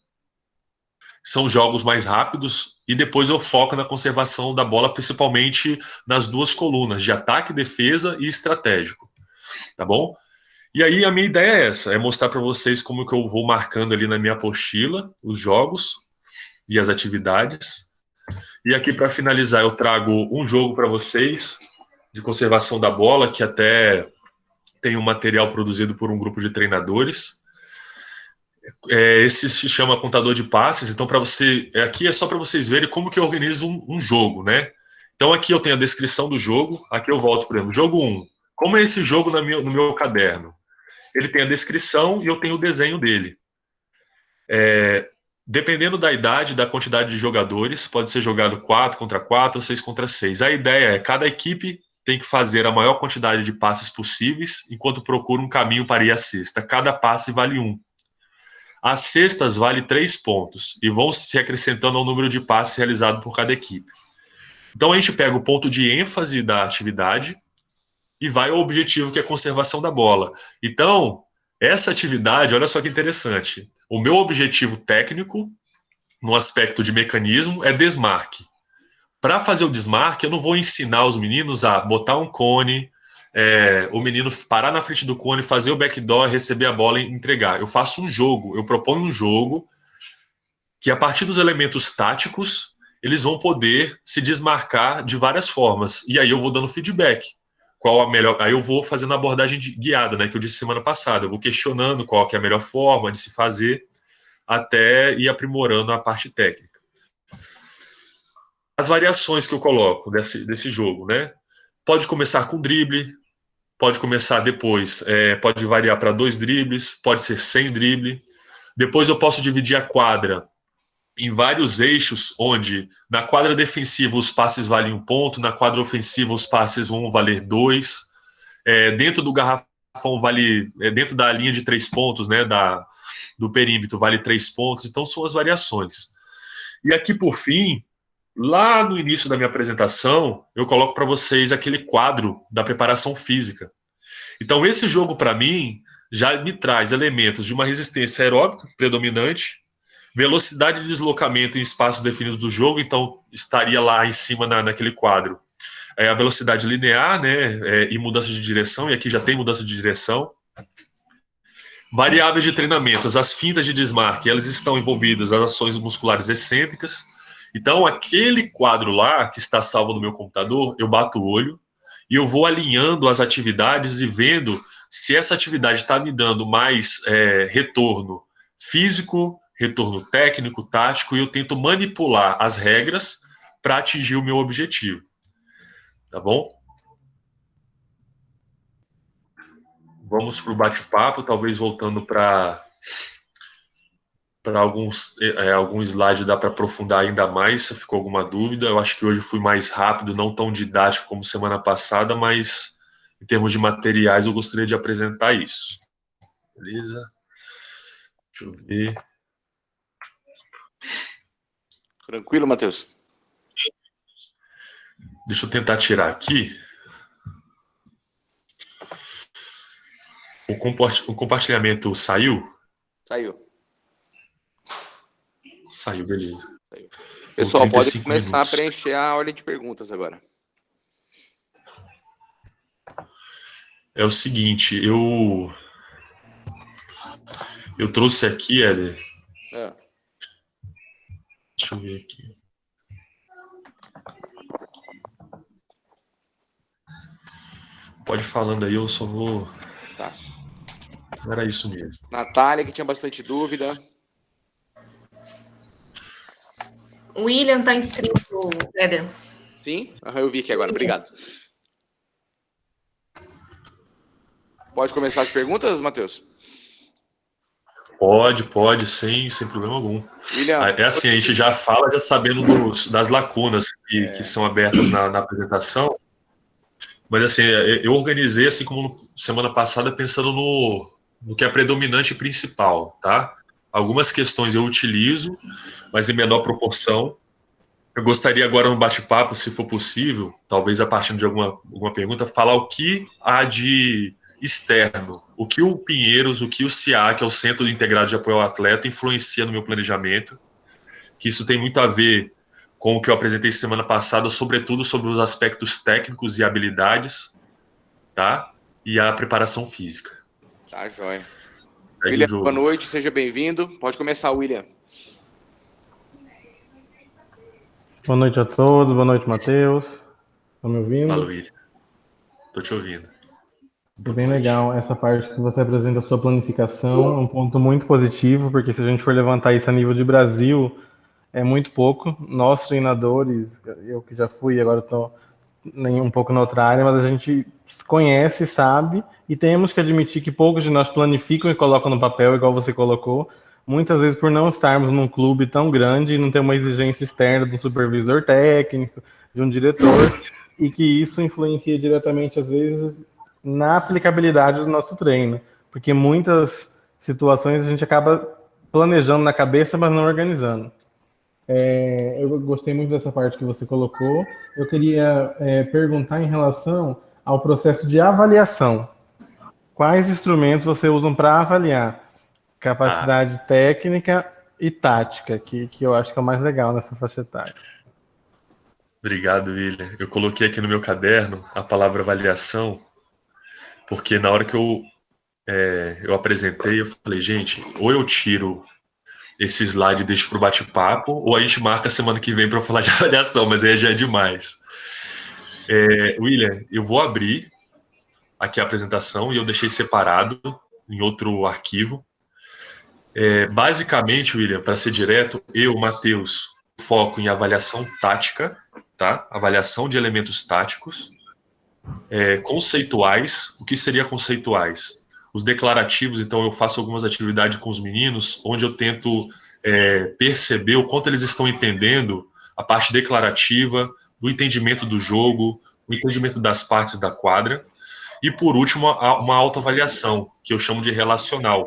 São jogos mais rápidos, e depois eu foco na conservação da bola, principalmente nas 2 colunas, de ataque, defesa e estratégico. Tá bom? E aí a minha ideia é essa, é mostrar para vocês como que eu vou marcando ali na minha apostila os jogos e as atividades. E aqui para finalizar eu trago um jogo para vocês de conservação da bola, que até tem um material produzido por um grupo de treinadores. Esse se chama contador de passes. Então aqui é só para vocês verem como que eu organizo um jogo, né? Então aqui eu tenho a descrição do jogo. Aqui eu volto, por exemplo, jogo 1. Como é esse jogo no meu caderno? Ele tem a descrição e eu tenho o desenho dele. Dependendo da idade, da quantidade de jogadores, pode ser jogado 4 contra 4 ou 6 contra 6. A ideia é cada equipe tem que fazer a maior quantidade de passes possíveis enquanto procura um caminho para ir à cesta. Cada passe vale 1. As cestas valem 3 pontos e vão se acrescentando ao número de passes realizados por cada equipe. Então a gente pega o ponto de ênfase da atividade e vai ao objetivo, que é a conservação da bola. Então, essa atividade, olha só que interessante. O meu objetivo técnico, no aspecto de mecanismo, é desmarque. Para fazer o desmarque, eu não vou ensinar os meninos a botar um cone, o menino parar na frente do cone, fazer o backdoor, receber a bola e entregar. Eu faço um jogo, eu proponho um jogo que, a partir dos elementos táticos, eles vão poder se desmarcar de várias formas. E aí eu vou dando feedback. Qual a melhor? Aí eu vou fazendo a abordagem guiada, né, que eu disse semana passada. Eu vou questionando qual que é a melhor forma de se fazer, até ir aprimorando a parte técnica. As variações que eu coloco desse jogo, né? Pode começar com drible, pode começar depois, pode variar para 2 dribles, pode ser sem drible. Depois eu posso dividir a quadra em vários eixos, onde na quadra defensiva os passes valem 1 ponto, na quadra ofensiva os passes vão valer 2. Dentro do garrafão dentro da linha de 3 pontos, né, do perímetro, vale 3 pontos. Então são as variações. E aqui, por fim, lá no início da minha apresentação, eu coloco para vocês aquele quadro da preparação física. Então esse jogo, para mim, já me traz elementos de uma resistência aeróbica predominante, velocidade de deslocamento em espaços definidos do jogo. Então estaria lá em cima naquele quadro a velocidade linear, né, e mudança de direção, e aqui já tem mudança de direção. Variáveis de treinamento, as fintas de desmarque, elas estão envolvidas as ações musculares excêntricas. Então aquele quadro lá, que está salvo no meu computador, eu bato o olho e eu vou alinhando as atividades e vendo se essa atividade está me dando mais retorno físico, retorno técnico, tático, e eu tento manipular as regras para atingir o meu objetivo. Tá bom? Vamos para o bate-papo, talvez voltando para algum slide, dá para aprofundar ainda mais, se ficou alguma dúvida. Eu acho que hoje fui mais rápido, não tão didático como semana passada, mas em termos de materiais eu gostaria de apresentar isso. Beleza? Deixa eu ver. Tranquilo, Matheus? Deixa eu tentar tirar aqui. O compartilhamento saiu? Saiu. Saiu, beleza. Saiu. Pessoal, pode começar minutos. a preencher a ordem de perguntas agora. É o seguinte, eu trouxe aqui, Éder. Deixa eu ver aqui. Pode ir falando aí, eu só vou... Tá. Era isso mesmo. Natália, que tinha bastante dúvida. O William está inscrito, Éder. Sim? Eu vi aqui agora, obrigado. Pode começar as perguntas, Matheus? Pode, sem problema algum. William, É assim, a gente já fala já sabendo das lacunas que são abertas na apresentação, mas assim, eu organizei assim como semana passada pensando no que é predominante e principal, tá? Algumas questões eu utilizo, mas em menor proporção. Eu gostaria agora no bate-papo, se for possível, talvez a partir de alguma pergunta, falar o que há de externo, o que o Pinheiros, o que o CIA, que é o Centro Integrado de Apoio ao Atleta, influencia no meu planejamento, que isso tem muito a ver com o que eu apresentei semana passada, sobretudo sobre os aspectos técnicos e habilidades, tá? E a preparação física. Tá, joia. Segue William, o jogo. boa noite, seja bem-vindo. Pode começar, William. Boa noite a todos, boa noite, Matheus. Tá me ouvindo? Fala, William. Tô te ouvindo. Foi bem legal essa parte que você apresenta a sua planificação, é um ponto muito positivo, porque se a gente for levantar isso a nível de Brasil, é muito pouco. Nós, treinadores, eu que já fui, agora estou um pouco na outra área, mas a gente conhece, sabe, e temos que admitir que poucos de nós planificam e colocam no papel, igual você colocou, muitas vezes por não estarmos num clube tão grande e não ter uma exigência externa de um supervisor técnico, de um diretor, e que isso influencia diretamente, às vezes, na aplicabilidade do nosso treino, porque muitas situações a gente acaba planejando na cabeça, mas não organizando. Eu gostei muito dessa parte que você colocou. Eu queria perguntar em relação ao processo de avaliação. Quais instrumentos você usa para avaliar capacidade técnica e tática, que eu acho que é o mais legal nessa faixa etária? Obrigado, William. Eu coloquei aqui no meu caderno a palavra avaliação, porque na hora que eu apresentei, eu falei, gente, ou eu tiro esse slide e deixo para o bate-papo, ou a gente marca a semana que vem para eu falar de avaliação, mas aí já é demais. William, eu vou abrir aqui a apresentação e eu deixei separado em outro arquivo. Basicamente, William, para ser direto, eu, Matheus, foco em avaliação tática, tá? Avaliação de elementos táticos, conceituais. O que seria conceituais? Os declarativos, então eu faço algumas atividades com os meninos, onde eu tento perceber o quanto eles estão entendendo a parte declarativa, do entendimento do jogo, o entendimento das partes da quadra. E, por último, uma autoavaliação, que eu chamo de relacional.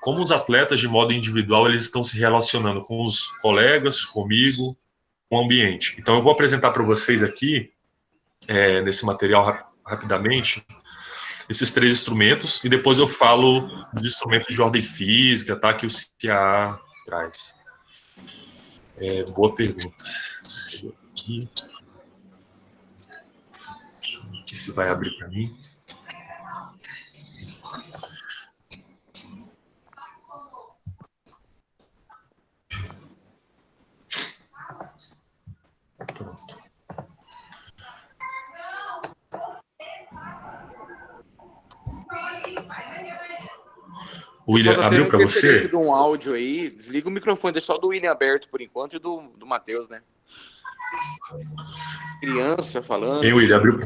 Como os atletas, de modo individual, eles estão se relacionando com os colegas, comigo, com o ambiente. Então, eu vou apresentar para vocês aqui, nesse material rapidamente, esses 3 instrumentos, e depois eu falo dos instrumentos de ordem física, tá, que o CA traz. Boa pergunta. Aqui. Deixa eu ver aqui se vai abrir para mim. Pronto. William, abriu para você? De um áudio aí, desliga o microfone, deixa só do William aberto por enquanto e do Matheus, né? Criança falando. Hein, William, abriu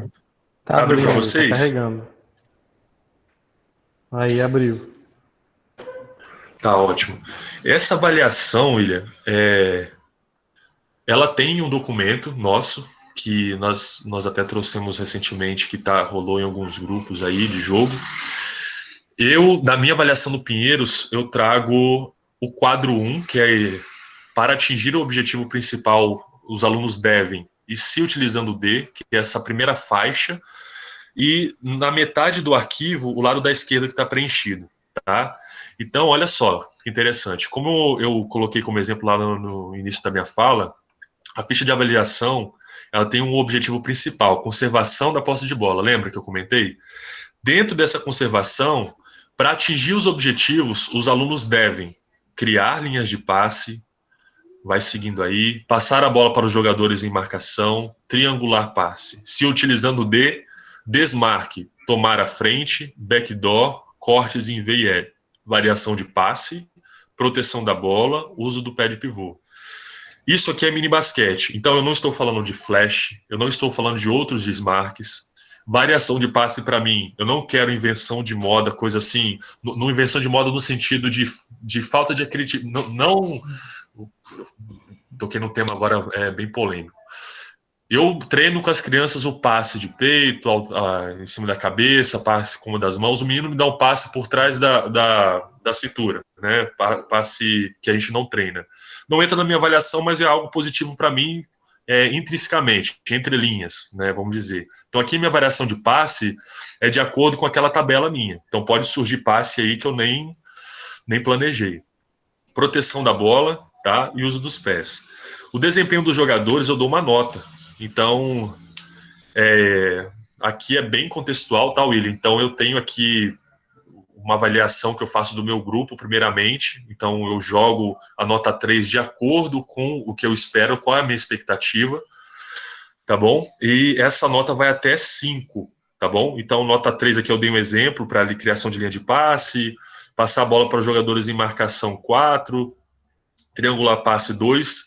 para vocês? Tá carregando. Aí abriu. Tá ótimo. Essa avaliação, William, ela tem um documento nosso que nós até trouxemos recentemente, que rolou em alguns grupos aí de jogo. Na minha avaliação do Pinheiros, eu trago o quadro 1, que é para atingir o objetivo principal, os alunos devem, e se utilizando o D, que é essa primeira faixa, e na metade do arquivo, o lado da esquerda que está preenchido, tá? Então, olha só, que interessante. Como eu coloquei como exemplo lá no início da minha fala, a ficha de avaliação, ela tem um objetivo principal, conservação da posse de bola. Lembra que eu comentei? Dentro dessa conservação, para atingir os objetivos, os alunos devem criar linhas de passe, vai seguindo aí, passar a bola para os jogadores em marcação, triangular passe. Se utilizando o D, desmarque, tomar a frente, backdoor, cortes em V e E, variação de passe, proteção da bola, uso do pé de pivô. Isso aqui é mini basquete, então eu não estou falando de flash, eu não estou falando de outros desmarques, Variação de passe para mim, eu não quero invenção de moda, coisa assim, não invenção de moda no sentido de falta de criatividade, não, toquei no tema agora bem polêmico. Eu treino com as crianças o passe de peito, em cima da cabeça, passe com uma das mãos, o menino me dá um passe por trás da cintura, né? Passe que a gente não treina. Não entra na minha avaliação, mas é algo positivo para mim, intrinsecamente, entre linhas, né, vamos dizer. Então aqui minha variação de passe é de acordo com aquela tabela minha. Então pode surgir passe aí que eu nem planejei. Proteção da bola, tá? E uso dos pés. O desempenho dos jogadores eu dou uma nota. Então aqui é bem contextual, tá, William? Então eu tenho aqui uma avaliação que eu faço do meu grupo, primeiramente. Então, eu jogo a nota 3 de acordo com o que eu espero, qual é a minha expectativa, tá bom? E essa nota vai até 5, tá bom? Então, nota 3 aqui eu dei um exemplo para a criação de linha de passe, passar a bola para os jogadores em marcação 4, triangular passe 2,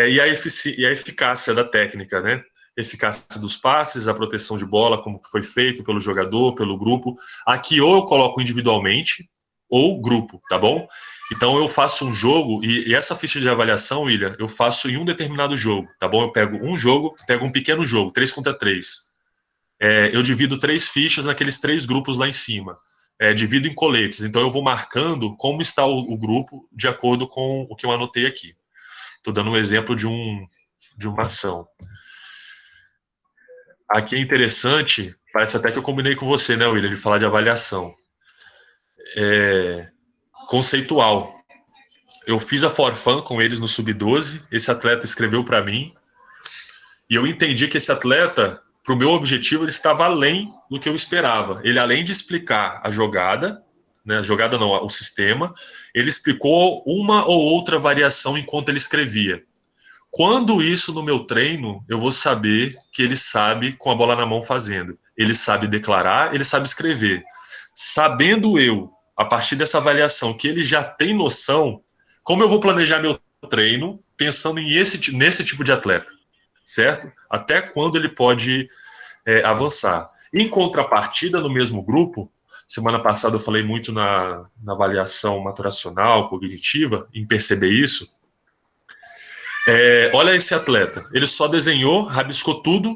e a eficácia da técnica, né? Eficácia dos passes, a proteção de bola, como foi feito pelo jogador, pelo grupo. Aqui ou eu coloco individualmente ou grupo, tá bom? Então eu faço um jogo e essa ficha de avaliação, William, eu faço em um determinado jogo, tá bom? Eu pego um jogo, pego um pequeno jogo, 3 contra 3. Eu divido 3 fichas naqueles 3 grupos lá em cima. Divido em coletes, então eu vou marcando como está o grupo de acordo com o que eu anotei aqui. Estou dando um exemplo de uma ação. Aqui é interessante, parece até que eu combinei com você, né, William, de falar de avaliação. Conceitual. Eu fiz a forfã com eles no Sub-12, esse atleta escreveu para mim, e eu entendi que esse atleta, para o meu objetivo, ele estava além do que eu esperava. Ele, além de explicar a jogada, né, a jogada não, o sistema, ele explicou uma ou outra variação enquanto ele escrevia. Quando isso no meu treino, eu vou saber que ele sabe com a bola na mão fazendo. Ele sabe declarar, ele sabe escrever. Sabendo eu, a partir dessa avaliação, que ele já tem noção, como eu vou planejar meu treino pensando nesse tipo de atleta, certo? Até quando ele pode avançar. Em contrapartida, no mesmo grupo, semana passada eu falei muito na avaliação maturacional, cognitiva, em perceber isso. Olha esse atleta, ele só desenhou, rabiscou tudo,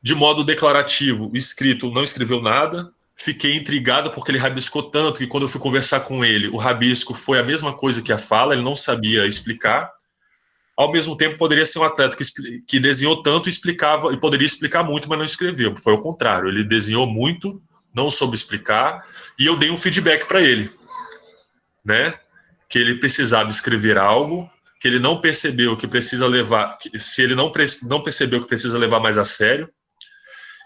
de modo declarativo, escrito, não escreveu nada. Fiquei intrigado porque ele rabiscou tanto que quando eu fui conversar com ele, o rabisco foi a mesma coisa que a fala, ele não sabia explicar. Ao mesmo tempo, poderia ser um atleta que desenhou tanto e poderia explicar muito, mas não escreveu. Foi o contrário, ele desenhou muito, não soube explicar, e eu dei um feedback para ele, né? Que ele precisava escrever algo, que ele não percebeu que precisa levar, se ele não percebeu que precisa levar mais a sério,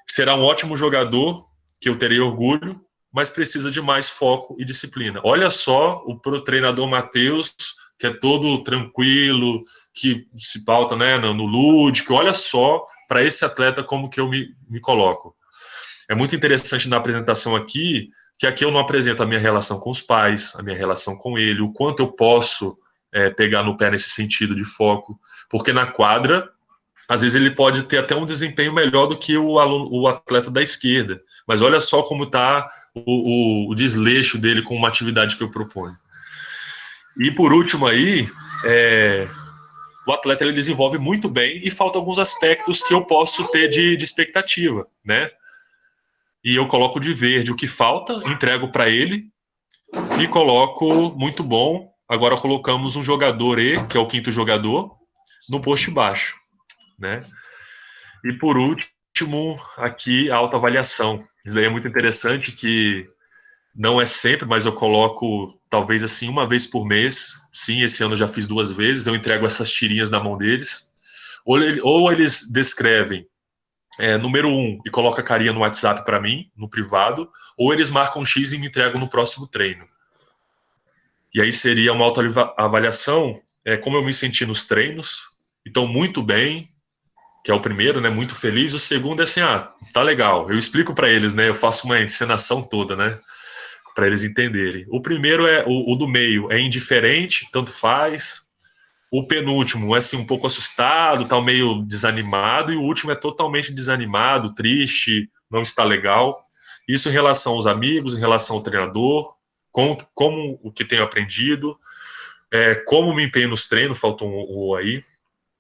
será um ótimo jogador, que eu terei orgulho, mas precisa de mais foco e disciplina. Olha só o treinador Matheus, que é todo tranquilo, que se pauta, né, no lúdico, olha só para esse atleta como que eu me coloco. É muito interessante na apresentação aqui, que aqui eu não apresento a minha relação com os pais, a minha relação com ele, o quanto eu posso pegar no pé nesse sentido de foco, porque na quadra, às vezes ele pode ter até um desempenho melhor do que o atleta da esquerda, mas olha só como está o desleixo dele com uma atividade que eu proponho. E por último aí, o atleta ele desenvolve muito bem e faltam alguns aspectos que eu posso ter de expectativa, né? E eu coloco de verde o que falta, entrego para ele e coloco muito bom. Agora colocamos um jogador E, que é o 5º jogador, no post baixo, né? E por último, aqui a autoavaliação. Isso daí é muito interessante, que não é sempre, mas eu coloco talvez assim uma vez por mês. Sim, esse ano eu já fiz 2 vezes, eu entrego essas tirinhas na mão deles. Ou eles descrevem número 1 e coloca a carinha no WhatsApp para mim, no privado, ou eles marcam um X e me entregam no próximo treino. E aí seria uma autoavaliação, como eu me senti nos treinos. Então, muito bem, que é o primeiro, né, muito feliz. O segundo é assim, tá legal. Eu explico para eles, né, eu faço uma encenação toda, né, para eles entenderem. O primeiro o do meio, é indiferente, tanto faz. O penúltimo é assim, um pouco assustado, tá meio desanimado. E o último é totalmente desanimado, triste, não está legal. Isso em relação aos amigos, em relação ao treinador, como o que tenho aprendido, como me empenho nos treinos, faltou um aí,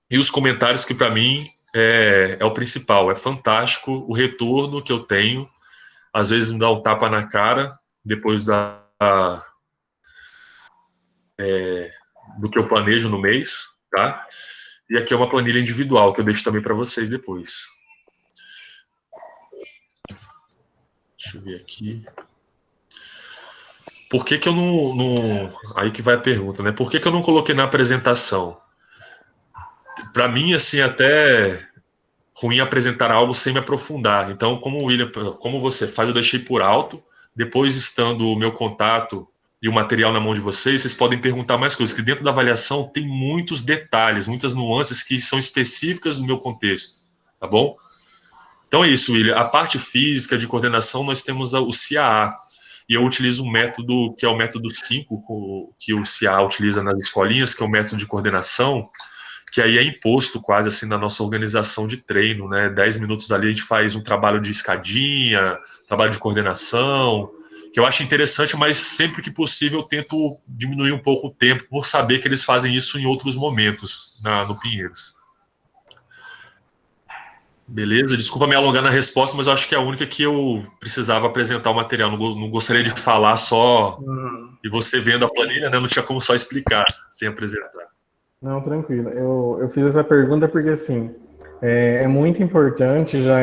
e os comentários que para mim é o principal. É fantástico o retorno que eu tenho, às vezes me dá um tapa na cara, depois do que eu planejo no mês, tá? E aqui é uma planilha individual, que eu deixo também para vocês depois. Deixa eu ver aqui. Por que eu não... Aí que vai a pergunta, né? Por que eu não coloquei na apresentação? Para mim, assim, até ruim apresentar algo sem me aprofundar. Então, como você faz, eu deixei por alto. Depois, estando o meu contato e o material na mão de vocês podem perguntar mais coisas, que dentro da avaliação tem muitos detalhes, muitas nuances que são específicas do meu contexto, tá bom? Então é isso, William. A parte física de coordenação, nós temos o CAA, e eu utilizo um método que é o método 5, que o CAA utiliza nas escolinhas, que é o método de coordenação, que aí é imposto quase assim na nossa organização de treino, né? 10 minutos ali a gente faz um trabalho de escadinha, trabalho de coordenação, que eu acho interessante, mas sempre que possível eu tento diminuir um pouco o tempo, por saber que eles fazem isso em outros momentos no Pinheiros. Beleza? Desculpa me alongar na resposta, mas eu acho que é a única que eu precisava apresentar o material. Não gostaria de falar só e você vendo a planilha, né? Não tinha como só explicar sem apresentar. Não, tranquilo. Eu fiz essa pergunta porque, assim, é muito importante, já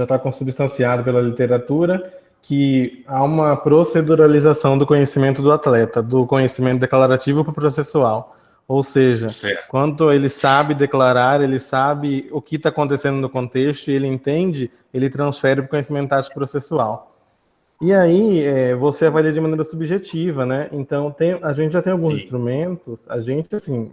está consubstanciado pela literatura, que há uma proceduralização do conhecimento do atleta, do conhecimento declarativo para o processual. Ou seja, quando ele sabe declarar, ele sabe o que está acontecendo no contexto e ele entende, ele transfere para o conhecimento tático processual. E aí, você avalia de maneira subjetiva, né? Então, a gente já tem alguns instrumentos,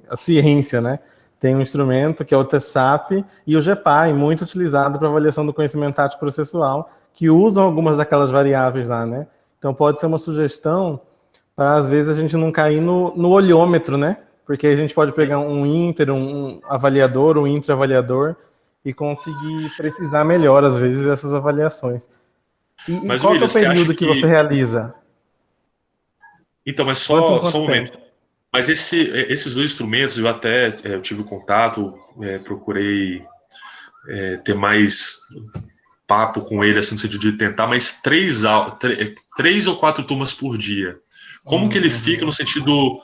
a ciência, né? Tem um instrumento que é o TESAP e o GEPAI, muito utilizado para avaliação do conhecimento tático processual, que usam algumas daquelas variáveis lá, né? Então, pode ser uma sugestão para, às vezes, a gente não cair no olhômetro, né? Porque a gente pode pegar um inter, um avaliador, um intra-avaliador e conseguir precisar melhor, às vezes, essas avaliações. Mas, qual William, é o período que você realiza? Então, mas só um momento. Mas esses dois instrumentos, eu tive contato, procurei ter mais papo com ele, assim, no sentido de tentar mais 3 ou 4 turmas por dia. Como que ele fica no sentido...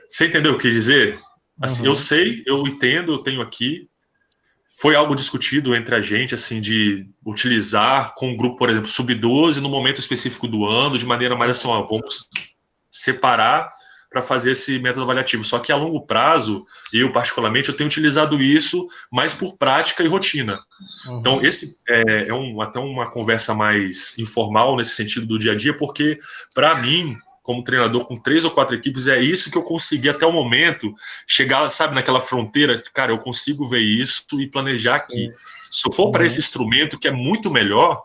Você entendeu o que eu quis dizer? Assim, eu sei, eu entendo, eu tenho aqui. Foi algo discutido entre a gente, assim, de utilizar com um grupo, por exemplo, sub-12, no momento específico do ano, de maneira mais assim, vamos separar para fazer esse método avaliativo. Só que a longo prazo, eu particularmente, eu tenho utilizado isso mais por prática e rotina. Então, esse até uma conversa mais informal nesse sentido do dia a dia, porque, para mim, como treinador com 3 ou 4 equipes, é isso que eu consegui até o momento chegar, sabe, naquela fronteira, cara, eu consigo ver isso e planejar aqui. Se eu for para esse instrumento, que é muito melhor,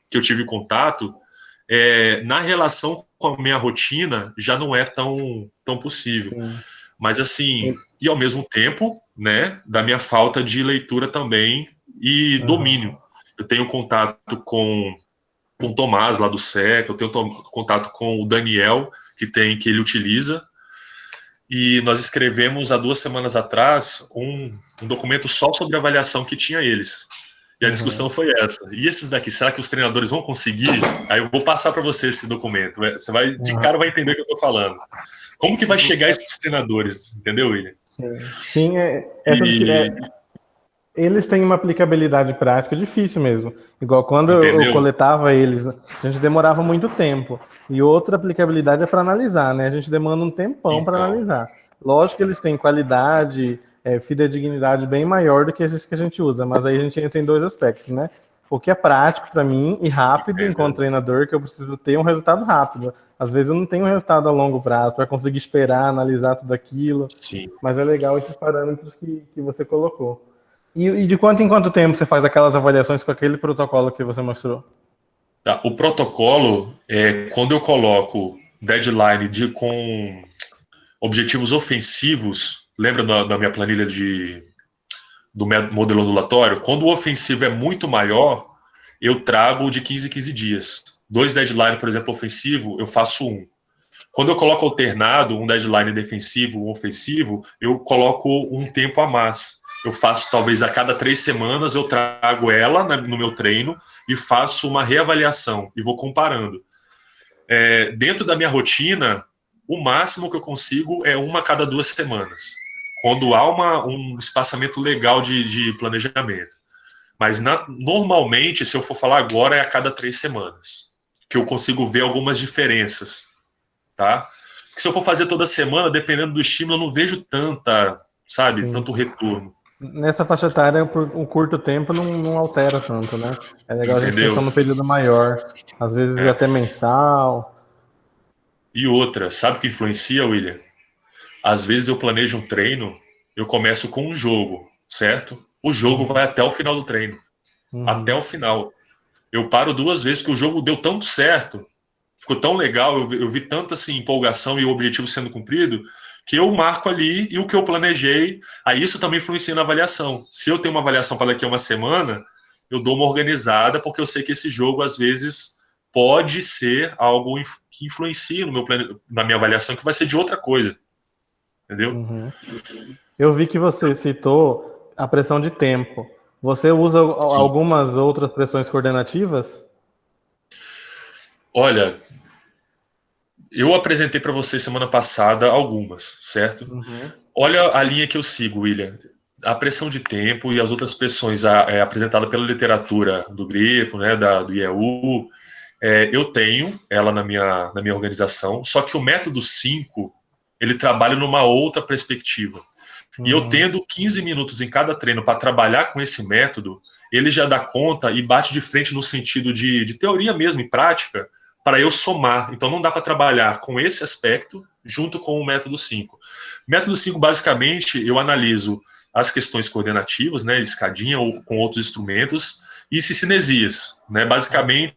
que eu tive contato, na relação com a minha rotina, já não é tão possível. Mas, assim, e ao mesmo tempo, né, da minha falta de leitura também e domínio. Eu tenho contato com o Tomás, lá do SECA, eu tenho contato com o Daniel, que ele utiliza, e nós escrevemos há 2 semanas atrás um documento só sobre a avaliação que tinha eles. E a discussão foi essa. E esses daqui, será que os treinadores vão conseguir? Aí eu vou passar para você esse documento. Você vai, de cara, vai entender o que eu estou falando. Como que vai chegar isso para os treinadores? Entendeu, William? Sim, eles têm uma aplicabilidade prática difícil mesmo. Igual quando eu coletava eles, a gente demorava muito tempo. E outra aplicabilidade é para analisar, né? A gente demanda um tempão para analisar. Lógico que eles têm qualidade, fidedignidade bem maior do que esses que a gente usa, mas aí a gente entra em 2 aspectos, né? O que é prático para mim e rápido, enquanto treinador, que eu preciso ter um resultado rápido. Às vezes eu não tenho um resultado a longo prazo para conseguir esperar, analisar tudo aquilo. Mas é legal esses parâmetros que você colocou. E de quanto em quanto tempo você faz aquelas avaliações com aquele protocolo que você mostrou? O protocolo, quando eu coloco deadline com objetivos ofensivos, lembra da minha planilha do modelo ondulatório? Quando o ofensivo é muito maior, eu trago de 15 em 15 dias. 2 deadline, por exemplo, ofensivo, eu faço 1. Quando eu coloco alternado, um deadline defensivo, um ofensivo, eu coloco um tempo a mais. Eu faço, talvez, a cada 3 semanas, eu trago ela no meu treino e faço uma reavaliação e vou comparando. Dentro da minha rotina, o máximo que eu consigo é uma a cada 2 semanas, quando há um espaçamento legal de planejamento. Mas, normalmente, se eu for falar agora, é a cada 3 semanas, que eu consigo ver algumas diferenças, tá? Porque se eu for fazer toda semana, dependendo do estímulo, eu não vejo tanto retorno. Nessa faixa etária, um curto tempo não altera tanto, né? É legal a gente Entendeu? pensar no período maior, às vezes até mensal. E outra, sabe o que influencia, William? Às vezes eu planejo um treino, eu começo com um jogo, certo? O jogo vai até o final do treino. Até o final. Eu paro 2 vezes, porque o jogo deu tanto certo, ficou tão legal, eu vi tanta assim, empolgação e o objetivo sendo cumprido, que eu marco ali e o que eu planejei, aí isso também influencia na avaliação. Se eu tenho uma avaliação para daqui a uma semana, eu dou uma organizada, porque eu sei que esse jogo, às vezes, pode ser algo que influencia na minha avaliação, que vai ser de outra coisa. Entendeu? Eu vi que você citou a pressão de tempo. Você usa algumas outras pressões coordenativas? Olha, eu apresentei para você semana passada algumas, certo? Olha a linha que eu sigo, William. A pressão de tempo e as outras pressões apresentadas pela literatura do Greco, né, do IEU, eu tenho ela na minha organização, só que o método 5, ele trabalha numa outra perspectiva. E eu tendo 15 minutos em cada treino para trabalhar com esse método, ele já dá conta e bate de frente no sentido de teoria mesmo e prática, para eu somar. Então não dá para trabalhar com esse aspecto junto com o método 5. Método 5, basicamente, eu analiso as questões coordenativas, né, escadinha ou com outros instrumentos, e cicinesias, né, basicamente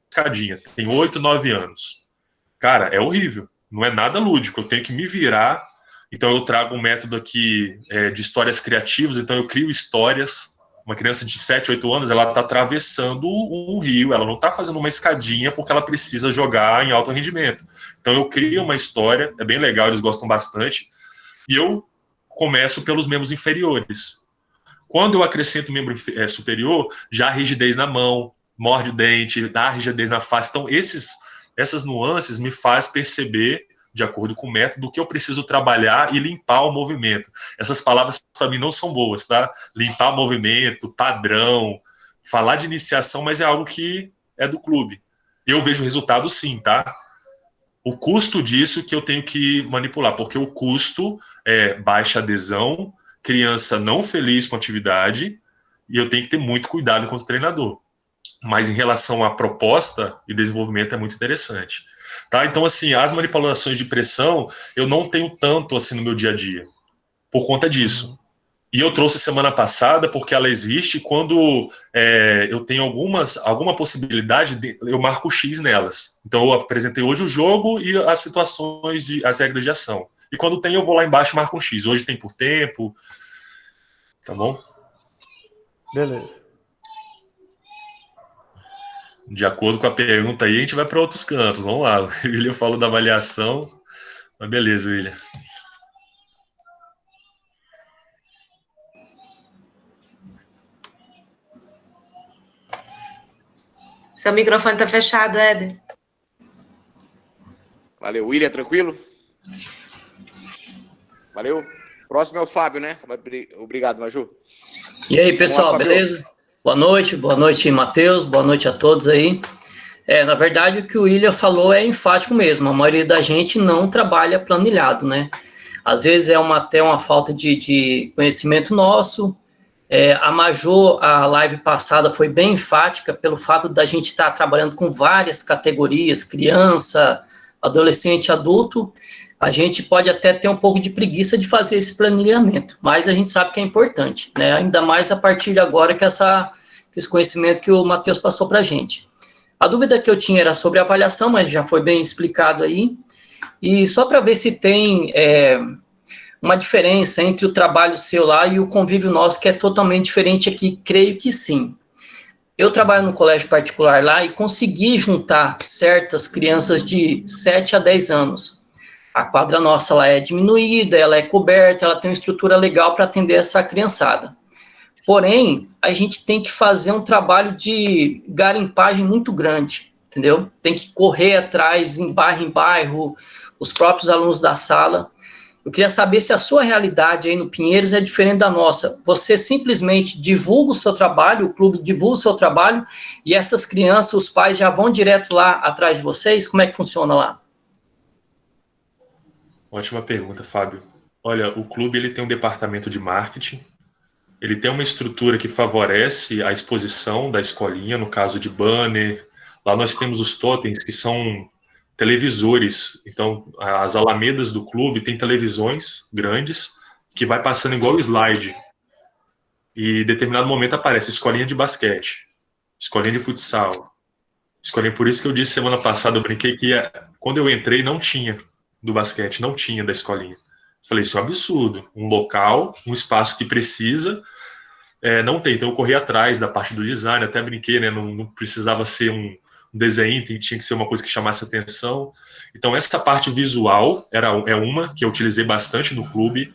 escadinha, tem 8, 9 anos. Cara, é horrível, não é nada lúdico, eu tenho que me virar, então eu trago um método aqui de histórias criativas, então eu crio histórias. Uma criança de 7, 8 anos, ela está atravessando um rio, ela não está fazendo uma escadinha porque ela precisa jogar em alto rendimento. Então eu crio uma história, é bem legal, eles gostam bastante, e eu começo pelos membros inferiores. Quando eu acrescento o membro superior, já há rigidez na mão, morde o dente, dá rigidez na face. Então essas nuances me faz perceber, de acordo com o método, que eu preciso trabalhar e limpar o movimento. Essas palavras, para mim, não são boas, tá? Limpar o movimento, padrão, falar de iniciação, mas é algo que é do clube. Eu vejo resultado sim, tá? O custo disso que eu tenho que manipular, porque o custo é baixa adesão, criança não feliz com a atividade, e eu tenho que ter muito cuidado enquanto treinador. Mas em relação à proposta e desenvolvimento é muito interessante. Tá? Então, assim, as manipulações de pressão eu não tenho tanto assim no meu dia a dia, por conta disso. E eu trouxe semana passada porque ela existe quando eu tenho alguma possibilidade, eu marco X nelas. Então eu apresentei hoje o jogo e as situações, as regras de ação. E quando tem, eu vou lá embaixo e marco um X. Hoje tem por tempo, tá bom? Beleza. De acordo com a pergunta aí, a gente vai para outros cantos. Vamos lá. O William falou da avaliação. Mas beleza, William. Seu microfone está fechado, Éder. Valeu, William, tranquilo? Valeu. Próximo é o Fábio, né? Obrigado, Maju. E aí, pessoal, beleza? Boa noite, Matheus, boa noite a todos aí. Na verdade, o que o William falou é enfático mesmo, a maioria da gente não trabalha planilhado, né? Às vezes é até uma falta de conhecimento nosso. A Maju, a live passada foi bem enfática pelo fato da gente estar trabalhando com várias categorias, criança, adolescente, adulto. A gente pode até ter um pouco de preguiça de fazer esse planilhamento, mas a gente sabe que é importante, né? Ainda mais a partir de agora que esse conhecimento que o Matheus passou para a gente. A dúvida que eu tinha era sobre a avaliação, mas já foi bem explicado aí. E só para ver se tem uma diferença entre o trabalho seu lá e o convívio nosso, que é totalmente diferente aqui? Creio que sim. Eu trabalho no colégio particular lá e consegui juntar certas crianças de 7 a 10 anos. A quadra nossa lá é diminuída, ela é coberta, ela tem uma estrutura legal para atender essa criançada. Porém, a gente tem que fazer um trabalho de garimpagem muito grande, entendeu? Tem que correr atrás, em bairro, os próprios alunos da sala. Eu queria saber se a sua realidade aí no Pinheiros é diferente da nossa. Você simplesmente divulga o seu trabalho, o clube divulga o seu trabalho, e essas crianças, os pais já vão direto lá atrás de vocês? Como é que funciona lá? Ótima pergunta, Fábio. Olha, o clube ele tem um departamento de marketing, ele tem uma estrutura que favorece a exposição da escolinha, no caso de banner. Lá nós temos os totens, que são televisores. Então, as alamedas do clube têm televisões grandes, que vai passando igual o slide. E em determinado momento aparece escolinha de basquete, escolinha de futsal, escolinha. Por isso que eu disse semana passada, eu brinquei que quando eu entrei não tinha do basquete, não tinha da escolinha. Falei, isso é um absurdo. Um local, um espaço que precisa, não tem. Então eu corri atrás da parte do design, até brinquei, né? Não precisava ser um desenho, tinha que ser uma coisa que chamasse atenção. Então essa parte visual é uma que eu utilizei bastante no clube.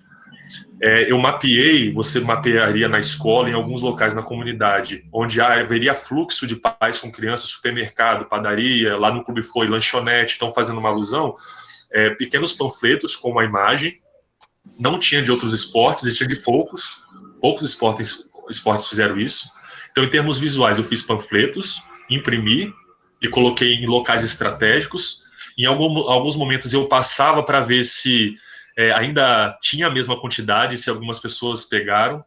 Eu mapeei, você mapearia na escola, em alguns locais na comunidade, onde haveria fluxo de pais com crianças, supermercado, padaria, lá no clube foi lanchonete, estão fazendo uma alusão, pequenos panfletos com uma imagem. Não tinha de outros esportes, e tinha de poucos esportes fizeram isso. Então, em termos visuais, eu fiz panfletos, imprimi e coloquei em locais estratégicos. Em alguns momentos eu passava para ver se ainda tinha a mesma quantidade, se algumas pessoas pegaram.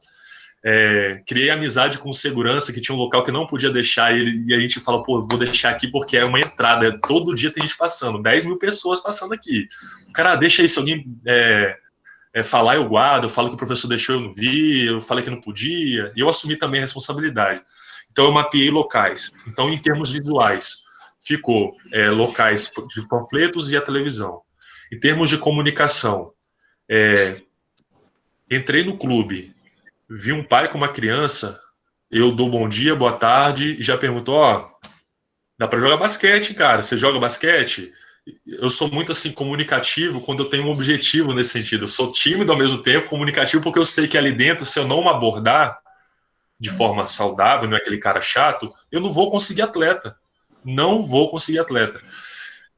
Criei amizade com segurança, que tinha um local que não podia deixar, e a gente fala, pô, vou deixar aqui porque é uma entrada, todo dia tem gente passando, 10 mil pessoas passando aqui. Cara, deixa aí, se alguém falar, eu guardo, eu falo que o professor deixou, eu não vi, eu falei que não podia, e eu assumi também a responsabilidade. Então eu mapeei locais. Então, em termos visuais, ficou locais de panfletos e a televisão. Em termos de comunicação, entrei no clube, vi um pai com uma criança, eu dou bom dia, boa tarde, e já pergunto, dá para jogar basquete, cara, você joga basquete? Eu sou muito, assim, comunicativo quando eu tenho um objetivo nesse sentido. Eu sou tímido ao mesmo tempo, comunicativo, porque eu sei que ali dentro, se eu não me abordar de forma saudável, não é aquele cara chato, eu não vou conseguir atleta. Não vou conseguir atleta.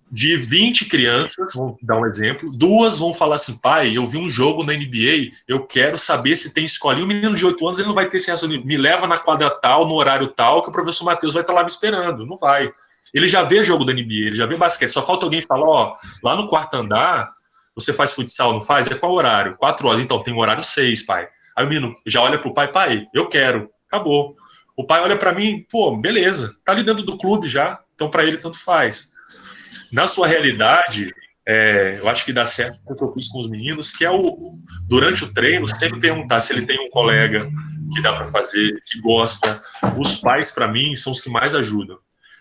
De 20 crianças, vou dar um exemplo, 2 vão falar assim, pai, eu vi um jogo na NBA, eu quero saber se tem escolinha. Um menino de 8 anos, ele não vai ter esse raciocínio, me leva na quadra tal, no horário tal, que o professor Matheus vai estar lá me esperando. Não vai. Ele já vê jogo da NBA, ele já vê basquete, só falta alguém falar, lá no quarto andar, você faz futsal, não faz? É qual horário? 4 horas, então tem um horário 6, pai. Aí o menino já olha pro pai, eu quero, acabou. O pai olha para mim, pô, beleza, tá ali dentro do clube já, então para ele tanto faz. Na sua realidade, eu acho que dá certo o que eu fiz com os meninos, que durante o treino, sempre perguntar se ele tem um colega que dá para fazer, que gosta. Os pais, para mim, são os que mais ajudam.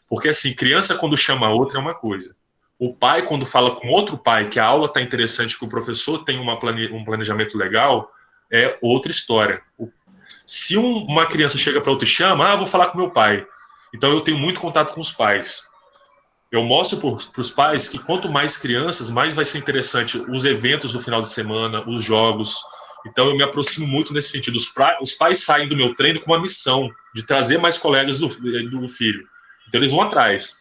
Porque, assim, criança, quando chama a outra, é uma coisa. O pai, quando fala com outro pai, que a aula está interessante, que o professor tem um planejamento legal, é outra história. Se uma criança chega para outra e chama, vou falar com meu pai. Então, eu tenho muito contato com os pais. Eu mostro para os pais que quanto mais crianças, mais vai ser interessante os eventos do final de semana, os jogos. Então, eu me aproximo muito nesse sentido. Os pais saem do meu treino com uma missão de trazer mais colegas do filho. Então, eles vão atrás.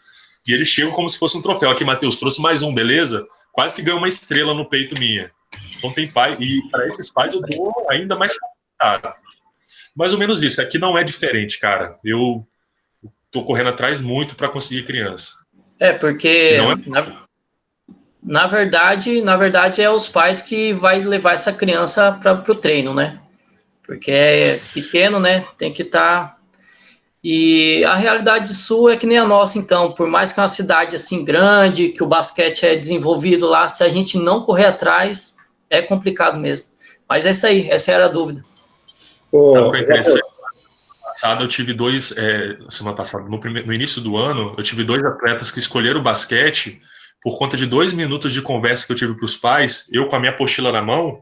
E eles chegam como se fosse um troféu. Aqui, Matheus, trouxe mais um, beleza? Quase que ganhou uma estrela no peito minha. Então, tem pai. E para esses pais, eu dou ainda mais contato. Mais ou menos isso. Aqui não é diferente, cara. Eu tô correndo atrás muito para conseguir criança. Porque na verdade é os pais que vai levar essa criança para o treino, né? Porque é pequeno, né? Tem que estar. E a realidade sua é que nem a nossa, então. Por mais que é uma cidade assim grande, que o basquete é desenvolvido lá, se a gente não correr atrás, é complicado mesmo. Mas é isso aí, essa era a dúvida. Sabe o que é interessante? Eu tive 2, semana passada, no início do ano, eu tive 2 atletas que escolheram o basquete por conta de 2 minutos de conversa que eu tive para os pais, eu com a minha apostila na mão,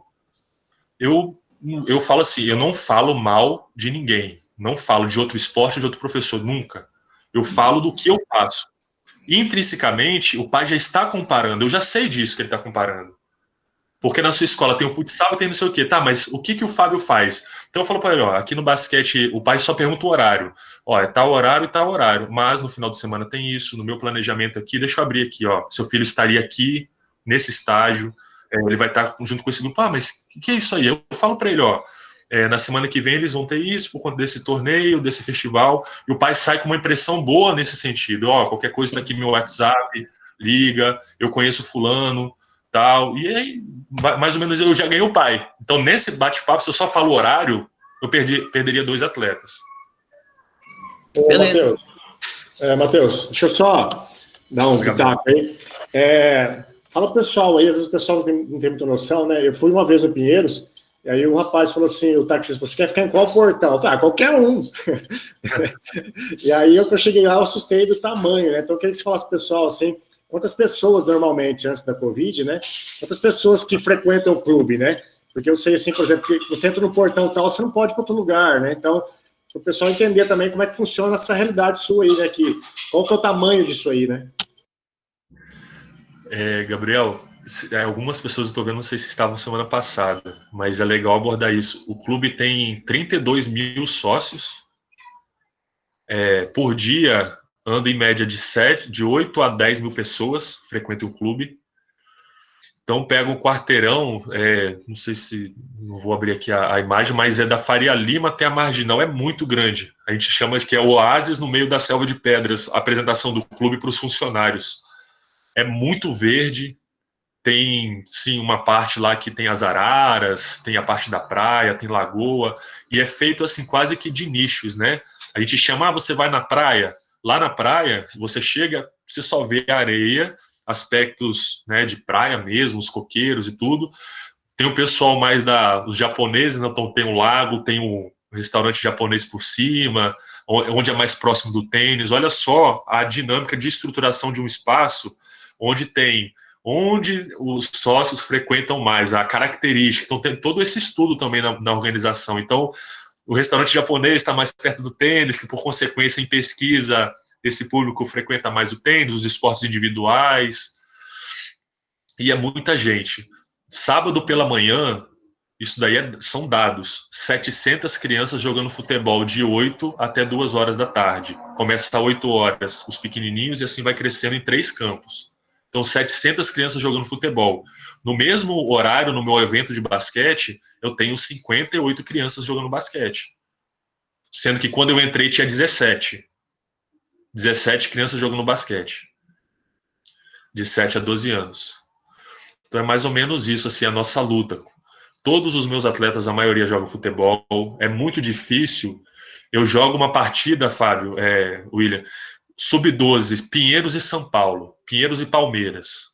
eu falo assim, eu não falo mal de ninguém, não falo de outro esporte, de outro professor, nunca. Eu falo do que eu faço. Intrinsecamente, o pai já está comparando, eu já sei disso que ele está comparando. Porque na sua escola tem o futsal e tem não sei o quê. Tá, mas o que o Fábio faz? Então eu falo para ele, ó, aqui no basquete o pai só pergunta o horário. Ó, é tal horário e tal horário. Mas no final de semana tem isso, no meu planejamento aqui, deixa eu abrir aqui, ó. Seu filho estaria aqui, nesse estágio, ele vai estar junto com esse grupo. Ah, mas o que é isso aí? Eu falo para ele, ó, na semana que vem eles vão ter isso por conta desse torneio, desse festival, e o pai sai com uma impressão boa nesse sentido. Ó, qualquer coisa tá aqui no meu WhatsApp, liga, eu conheço fulano, tal, e aí, mais ou menos, eu já ganhei o pai. Então, nesse bate-papo, se eu só falo horário, eu perderia 2 atletas. Ô, Matheus, deixa eu só dar um pitaco aí. Fala pro pessoal aí, às vezes o pessoal não tem muita noção, né? Eu fui uma vez no Pinheiros, e aí o rapaz falou assim, o taxista, você quer ficar em qual portão? Eu falei, qualquer um. E aí, eu cheguei lá, eu assustei do tamanho, né? Então, eu queria que você falasse pro pessoal, assim, quantas pessoas, normalmente, antes da Covid, né? Quantas pessoas que frequentam o clube, né? Porque eu sei, assim, por exemplo, que você entra no portão tal, você não pode ir para outro lugar, né? Então, para o pessoal entender também como é que funciona essa realidade sua aí, né? Qual que é o tamanho disso aí, né? Gabriel, algumas pessoas eu estou vendo, não sei se estavam semana passada, mas é legal abordar isso. O clube tem 32 mil sócios. Por dia, anda em média de 8 a 10 mil pessoas frequentam o clube. Então, pega o quarteirão, não sei se, não vou abrir aqui a imagem, mas é da Faria Lima até a Marginal, é muito grande. A gente chama de que é o oásis no meio da selva de pedras, a apresentação do clube para os funcionários. É muito verde, tem, sim, uma parte lá que tem as araras, tem a parte da praia, tem lagoa, e é feito, assim, quase que de nichos, né? A gente chama, você vai na praia, lá na praia, você chega, você só vê areia, aspectos, né, de praia mesmo, os coqueiros e tudo. Tem o pessoal mais os japoneses, né, então tem um lago, tem um restaurante japonês por cima, onde é mais próximo do tênis. Olha só a dinâmica de estruturação de um espaço onde os sócios frequentam mais, a característica. Então tem todo esse estudo também na organização. Então, o restaurante japonês está mais perto do tênis, que por consequência, em pesquisa, esse público frequenta mais o tênis, os esportes individuais, e é muita gente. Sábado pela manhã, isso daí são dados, 700 crianças jogando futebol de 8 até 2 horas da tarde. Começa às 8 horas, os pequenininhos, e assim vai crescendo em 3 campos. Então, 700 crianças jogando futebol. No mesmo horário, no meu evento de basquete, eu tenho 58 crianças jogando basquete. Sendo que quando eu entrei tinha 17. 17 crianças jogando basquete. De 7 a 12 anos. Então é mais ou menos isso, assim, a nossa luta. Todos os meus atletas, a maioria joga futebol. É muito difícil. Eu jogo uma partida, Fábio, William, sub-12, Pinheiros e São Paulo. Pinheiros e Palmeiras.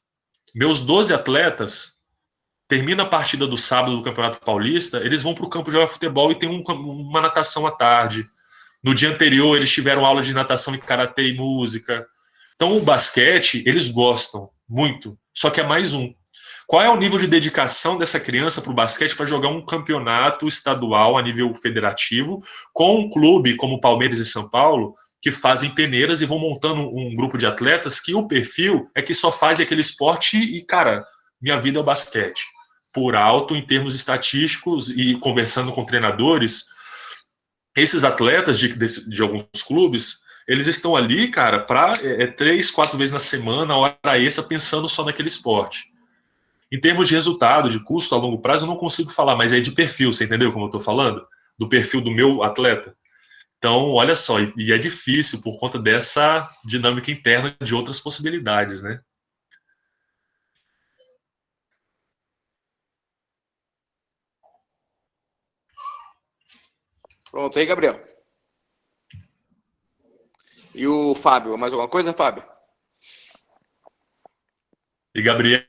Meus 12 atletas, termina a partida do sábado do Campeonato Paulista, eles vão para o campo jogar futebol e tem uma natação à tarde. No dia anterior, eles tiveram aula de natação e karatê e música. Então, o basquete, eles gostam muito. Só que é mais um. Qual é o nível de dedicação dessa criança para o basquete para jogar um campeonato estadual a nível federativo com um clube como Palmeiras e São Paulo, que fazem peneiras e vão montando um grupo de atletas que o perfil é que só faz aquele esporte e, cara, minha vida é o basquete. Por alto, em termos estatísticos e conversando com treinadores, esses atletas de alguns clubes, eles estão ali, cara, para 3, 4 vezes na semana, hora extra, pensando só naquele esporte. Em termos de resultado, de custo a longo prazo, eu não consigo falar, mas é de perfil, você entendeu como eu estou falando? Do perfil do meu atleta. Então, olha só, e é difícil por conta dessa dinâmica interna de outras possibilidades, né? Pronto, aí, Gabriel. E o Fábio, mais alguma coisa, Fábio? E, Gabriel,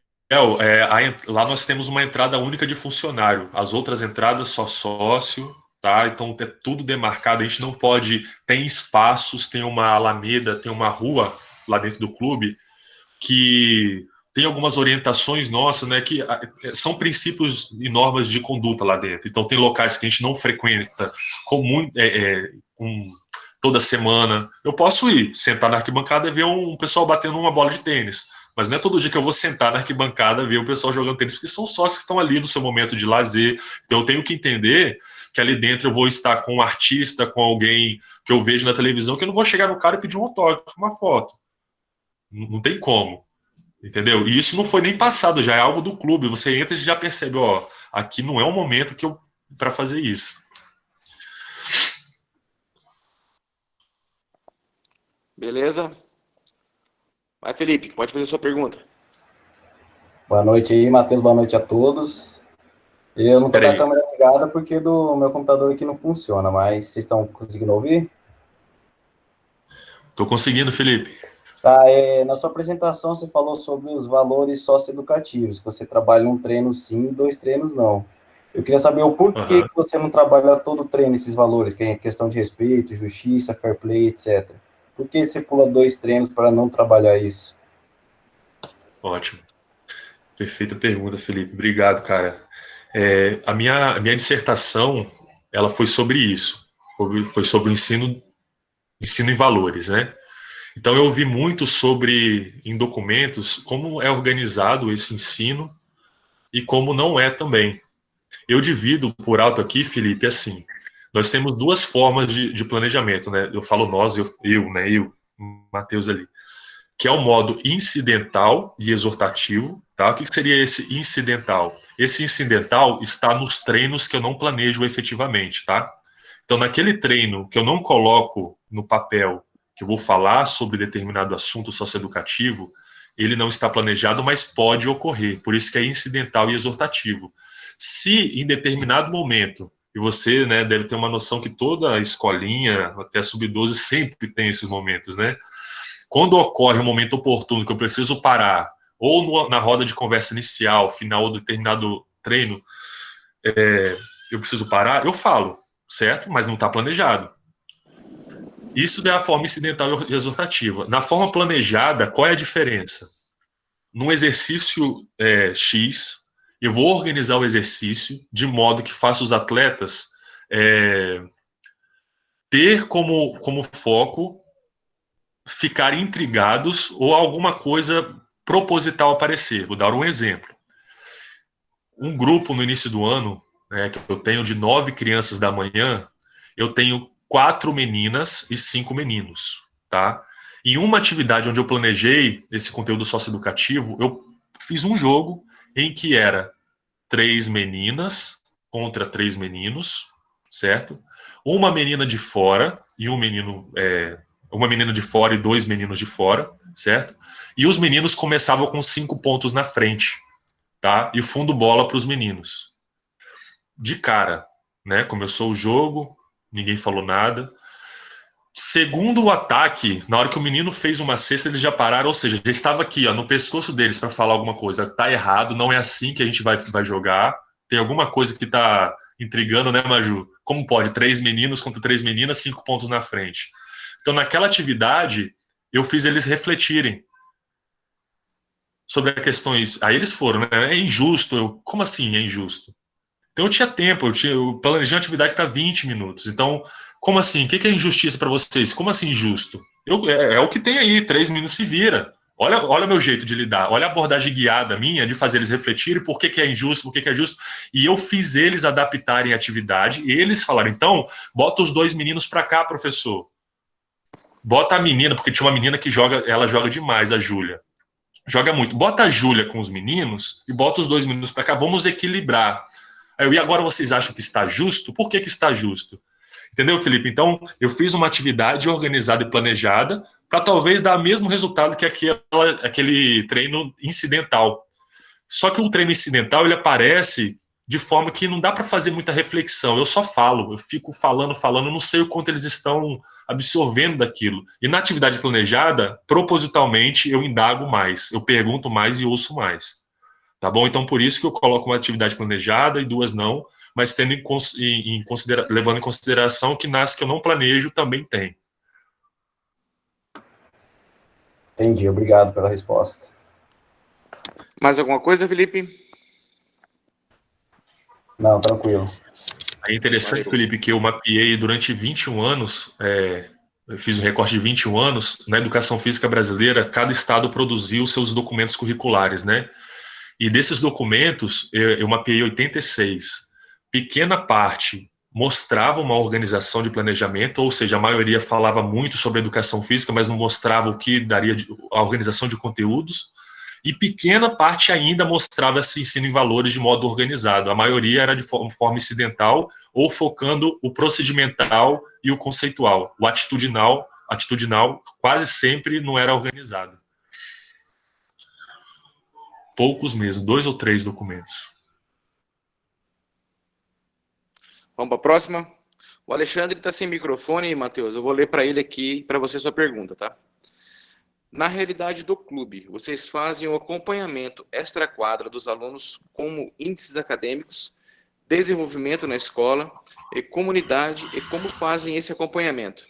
lá nós temos uma entrada única de funcionário. As outras entradas só sócio, tá? Então, é tudo demarcado. A gente não pode... Tem espaços, tem uma alameda, tem uma rua lá dentro do clube que tem algumas orientações nossas, né, que são princípios e normas de conduta lá dentro. Então, tem locais que a gente não frequenta com toda semana. Eu posso ir, sentar na arquibancada e ver um pessoal batendo uma bola de tênis, mas não é todo dia que eu vou sentar na arquibancada e ver o pessoal jogando tênis, porque são sócios que estão ali no seu momento de lazer. Então, eu tenho que entender que ali dentro eu vou estar com um artista, com alguém que eu vejo na televisão, que eu não vou chegar no cara e pedir um autógrafo, uma foto. Não tem como. Entendeu? E isso não foi nem passado, já é algo do clube. Você entra e já percebe, ó, aqui não é o momento para fazer isso. Beleza? Vai, Felipe, pode fazer sua pergunta. Boa noite aí, Matheus, boa noite a todos. Eu não tô com a câmera ligada porque do meu computador aqui não funciona, mas vocês estão conseguindo ouvir? Tô conseguindo, Felipe. Tá, na sua apresentação você falou sobre os valores socioeducativos, que você trabalha um treino sim e 2 treinos não. Eu queria saber o porquê que você não trabalha todo treino esses valores, que é questão de respeito, justiça, fair play, etc. Por que você pula 2 treinos para não trabalhar isso? Ótimo. Perfeita pergunta, Felipe. Obrigado, cara. A minha dissertação, ela foi sobre isso. Foi sobre o ensino em valores, né? Então, eu ouvi muito em documentos, como é organizado esse ensino e como não é também. Eu divido por alto aqui, Felipe, assim, nós temos 2 formas de planejamento, né? Eu falo nós, eu, Matheus ali, que é o modo incidental e exortativo, tá? O que seria esse incidental? Esse incidental está nos treinos que eu não planejo efetivamente, tá? Então, naquele treino que eu não coloco no papel que eu vou falar sobre determinado assunto socioeducativo, ele não está planejado, mas pode ocorrer. Por isso que é incidental e exortativo. Se em determinado momento, e você, né, deve ter uma noção que toda escolinha, até sub-12, sempre tem esses momentos, né? Quando ocorre um momento oportuno que eu preciso parar, ou na roda de conversa inicial, final ou determinado treino, eu preciso parar, eu falo, certo? Mas não está planejado. Isso é a forma incidental e exortativa. Na forma planejada, qual é a diferença? Num exercício X, eu vou organizar o exercício de modo que faça os atletas ter como foco ficar intrigados ou alguma coisa proposital aparecer. Vou dar um exemplo. Um grupo no início do ano, que eu tenho de 9 crianças da manhã, eu tenho 4 meninas e 5 meninos, tá? Em uma atividade onde eu planejei esse conteúdo socioeducativo, eu fiz um jogo em que era 3 meninas contra 3 meninos, certo? Uma menina de fora e um menino, uma menina de fora e 2 meninos de fora, certo? E os meninos começavam com 5 pontos na frente, tá? E fundo bola para os meninos. De cara, né? Começou o jogo, ninguém falou nada. Segundo o ataque, na hora que o menino fez uma cesta, eles já pararam, ou seja, já estava aqui, ó, no pescoço deles para falar alguma coisa. Tá errado, não é assim que a gente vai jogar. Tem alguma coisa que tá intrigando, né, Maju? Como pode? 3 meninos contra 3 meninas, 5 pontos na frente. Então, naquela atividade, eu fiz eles refletirem sobre as questões. Aí eles foram, né? É injusto. Como assim é injusto? Então eu tinha tempo, eu planejei uma atividade para 20 minutos. Então, como assim? O que é injustiça para vocês? Como assim injusto? É o que tem aí, 3 minutos se vira. Olha o meu jeito de lidar, olha a abordagem guiada minha de fazer eles refletirem por que é injusto, por que é justo. E eu fiz eles adaptarem a atividade, e eles falaram, então, bota os 2 meninos para cá, professor. Bota a menina, porque tinha uma menina que ela joga demais, a Júlia. Joga muito. Bota a Júlia com os meninos e bota os 2 meninos para cá, vamos equilibrar. Aí e agora vocês acham que está justo? Por que está justo? Entendeu, Felipe? Então, eu fiz uma atividade organizada e planejada para talvez dar o mesmo resultado que aquele treino incidental. Só que o treino incidental, ele aparece de forma que não dá para fazer muita reflexão. Eu só falo, eu fico falando, não sei o quanto eles estão absorvendo daquilo. E na atividade planejada, propositalmente, eu indago mais, eu pergunto mais e ouço mais. Tá bom? Então, por isso que eu coloco uma atividade planejada e 2 não, mas levando em consideração que nas que eu não planejo também tem. Entendi, obrigado pela resposta. Mais alguma coisa, Felipe? Não, tranquilo. É interessante, Valeu. Felipe, que eu mapeei durante 21 anos, eu fiz um recorte de 21 anos, na educação física brasileira, cada estado produziu seus documentos curriculares, né? E desses documentos, eu mapeei 86. Pequena parte mostrava uma organização de planejamento, ou seja, a maioria falava muito sobre educação física, mas não mostrava o que daria a organização de conteúdos. E pequena parte ainda mostrava esse ensino em valores de modo organizado. A maioria era de forma incidental ou focando o procedimental e o conceitual. O atitudinal quase sempre não era organizado. Poucos mesmo, 2 ou 3 documentos. Vamos para a próxima? O Alexandre está sem microfone, Matheus. Eu vou ler para ele aqui, para você, sua pergunta, tá? Na realidade do clube, vocês fazem o acompanhamento extra-quadra dos alunos como índices acadêmicos, desenvolvimento na escola e comunidade, e como fazem esse acompanhamento?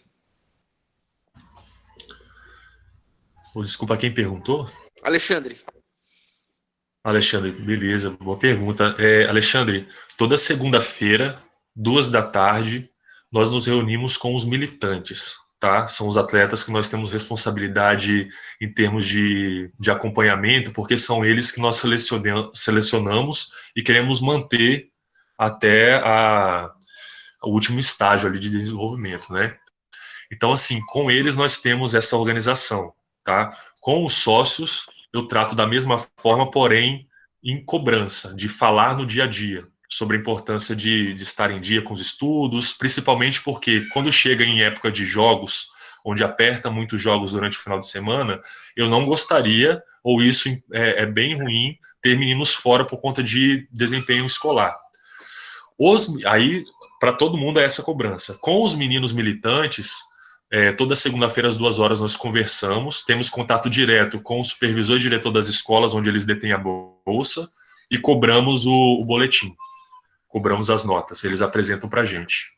Desculpa, quem perguntou? Alexandre. Alexandre, beleza, boa pergunta. Alexandre, toda segunda-feira, 14h, nós nos reunimos com os militantes, tá? São os atletas que nós temos responsabilidade em termos de acompanhamento, porque são eles que nós selecionamos e queremos manter até o último estágio ali de desenvolvimento, né? Então, assim, com eles nós temos essa organização, tá? Com os sócios, eu trato da mesma forma, porém, em cobrança, de falar no dia a dia, sobre a importância de estar em dia com os estudos, principalmente porque quando chega em época de jogos, onde aperta muitos jogos durante o final de semana, eu não gostaria, ou isso é bem ruim, ter meninos fora por conta de desempenho escolar. Aí, para todo mundo é essa cobrança. Com os meninos militantes, toda segunda-feira às 2h nós conversamos, temos contato direto com o supervisor e diretor das escolas onde eles detêm a bolsa e cobramos o boletim, cobramos as notas, eles apresentam para a gente.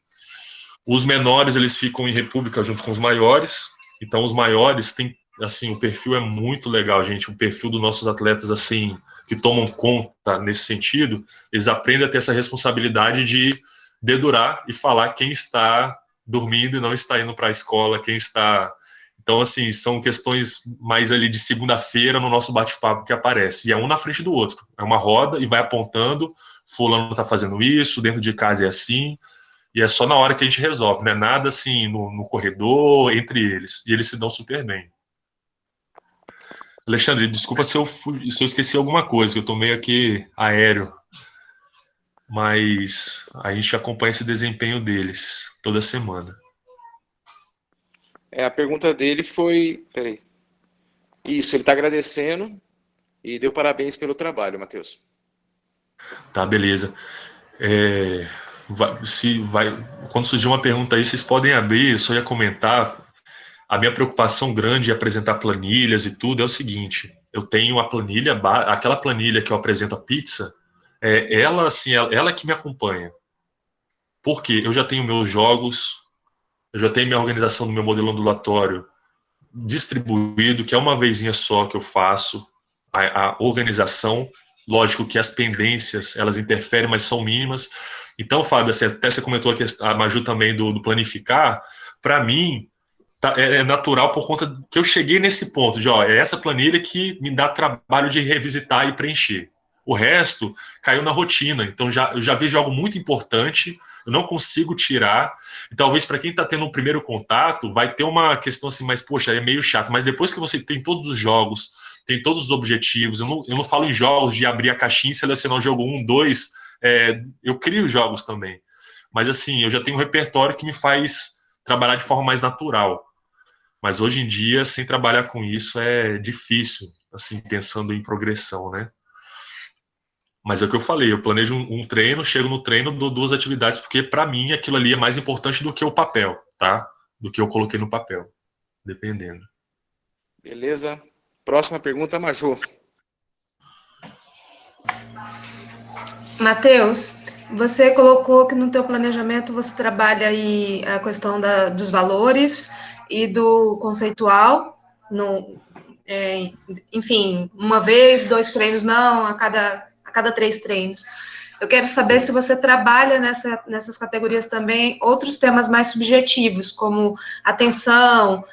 Os menores, eles ficam em república junto com os maiores, então os maiores têm, assim, o perfil é muito legal, gente, o perfil dos nossos atletas, assim, que tomam conta nesse sentido, eles aprendem a ter essa responsabilidade de dedurar e falar quem está dormindo e não está indo para a escola, quem está... Então, assim, são questões mais ali de segunda-feira no nosso bate-papo que aparece. E é um na frente do outro. É uma roda e vai apontando, fulano está fazendo isso, dentro de casa é assim, e é só na hora que a gente resolve, não é nada assim no corredor, entre eles. E eles se dão super bem. Alexandre, desculpa se eu esqueci alguma coisa, que eu tô meio aqui aéreo. Mas a gente acompanha esse desempenho deles toda semana. A pergunta dele foi... Peraí. Isso, ele está agradecendo e deu parabéns pelo trabalho, Matheus. Tá, beleza. Quando surgir uma pergunta aí, vocês podem abrir, eu só ia comentar. A minha preocupação grande em apresentar planilhas e tudo é o seguinte: eu tenho a planilha, aquela planilha que eu apresento a pizza, ela assim, ela que me acompanha. Porque eu já tenho meus jogos, eu já tenho minha organização do meu modelo ondulatório distribuído, que é uma vezinha só que eu faço, a organização, lógico que as pendências, elas interferem, mas são mínimas. Então, Fábio, assim, até você comentou a Maju também do planificar, para mim, é natural por conta que eu cheguei nesse ponto de, é essa planilha que me dá trabalho de revisitar e preencher. O resto caiu na rotina, então eu já vejo algo muito importante, eu não consigo tirar, e talvez para quem está tendo um primeiro contato, vai ter uma questão assim, mas poxa, é meio chato, mas depois que você tem todos os jogos, tem todos os objetivos, eu não falo em jogos de abrir a caixinha e selecionar o jogo 1, 2, eu crio jogos também, mas assim, eu já tenho um repertório que me faz trabalhar de forma mais natural. Mas hoje em dia, sem trabalhar com isso, é difícil, assim, pensando em progressão, né? Mas é o que eu falei, eu planejo um treino, chego no treino, dou 2 atividades, porque para mim aquilo ali é mais importante do que o papel, tá? Do que eu coloquei no papel, dependendo. Beleza. Próxima pergunta, Maju. Matheus, você colocou que no teu planejamento você trabalha aí a questão dos valores e do conceitual enfim, uma vez, 2 treinos não, a cada 3 treinos. Eu quero saber se você trabalha nessas categorias também outros temas mais subjetivos, como atenção,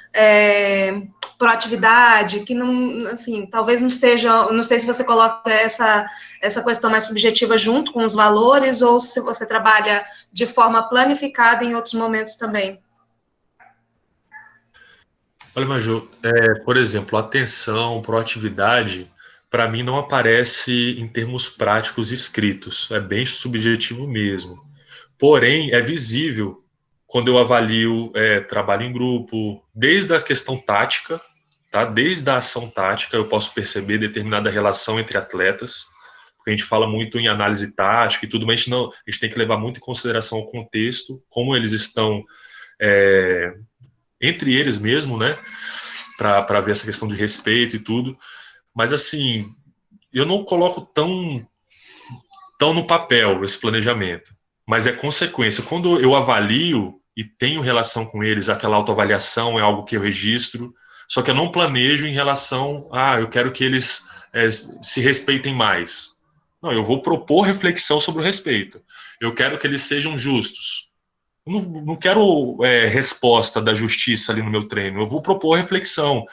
proatividade, que não, assim, talvez não esteja, não sei se você coloca essa questão mais subjetiva junto com os valores, ou se você trabalha de forma planificada em outros momentos também. Olha, Maju, por exemplo, atenção, proatividade, para mim não aparece em termos práticos escritos, é bem subjetivo mesmo. Porém, é visível quando eu avalio trabalho em grupo, desde a questão tática, tá? Desde a ação tática, eu posso perceber determinada relação entre atletas, porque a gente fala muito em análise tática e tudo, mas a gente tem que levar muito em consideração o contexto, como eles estão entre eles mesmo, né? Para ver essa questão de respeito e tudo. Mas, assim, eu não coloco tão no papel esse planejamento, mas é consequência. Quando eu avalio e tenho relação com eles, aquela autoavaliação é algo que eu registro, só que eu não planejo em relação eu quero que eles se respeitem mais. Não, eu vou propor reflexão sobre o respeito. Eu quero que eles sejam justos. Eu não quero resposta da justiça ali no meu treino. Eu vou propor reflexão.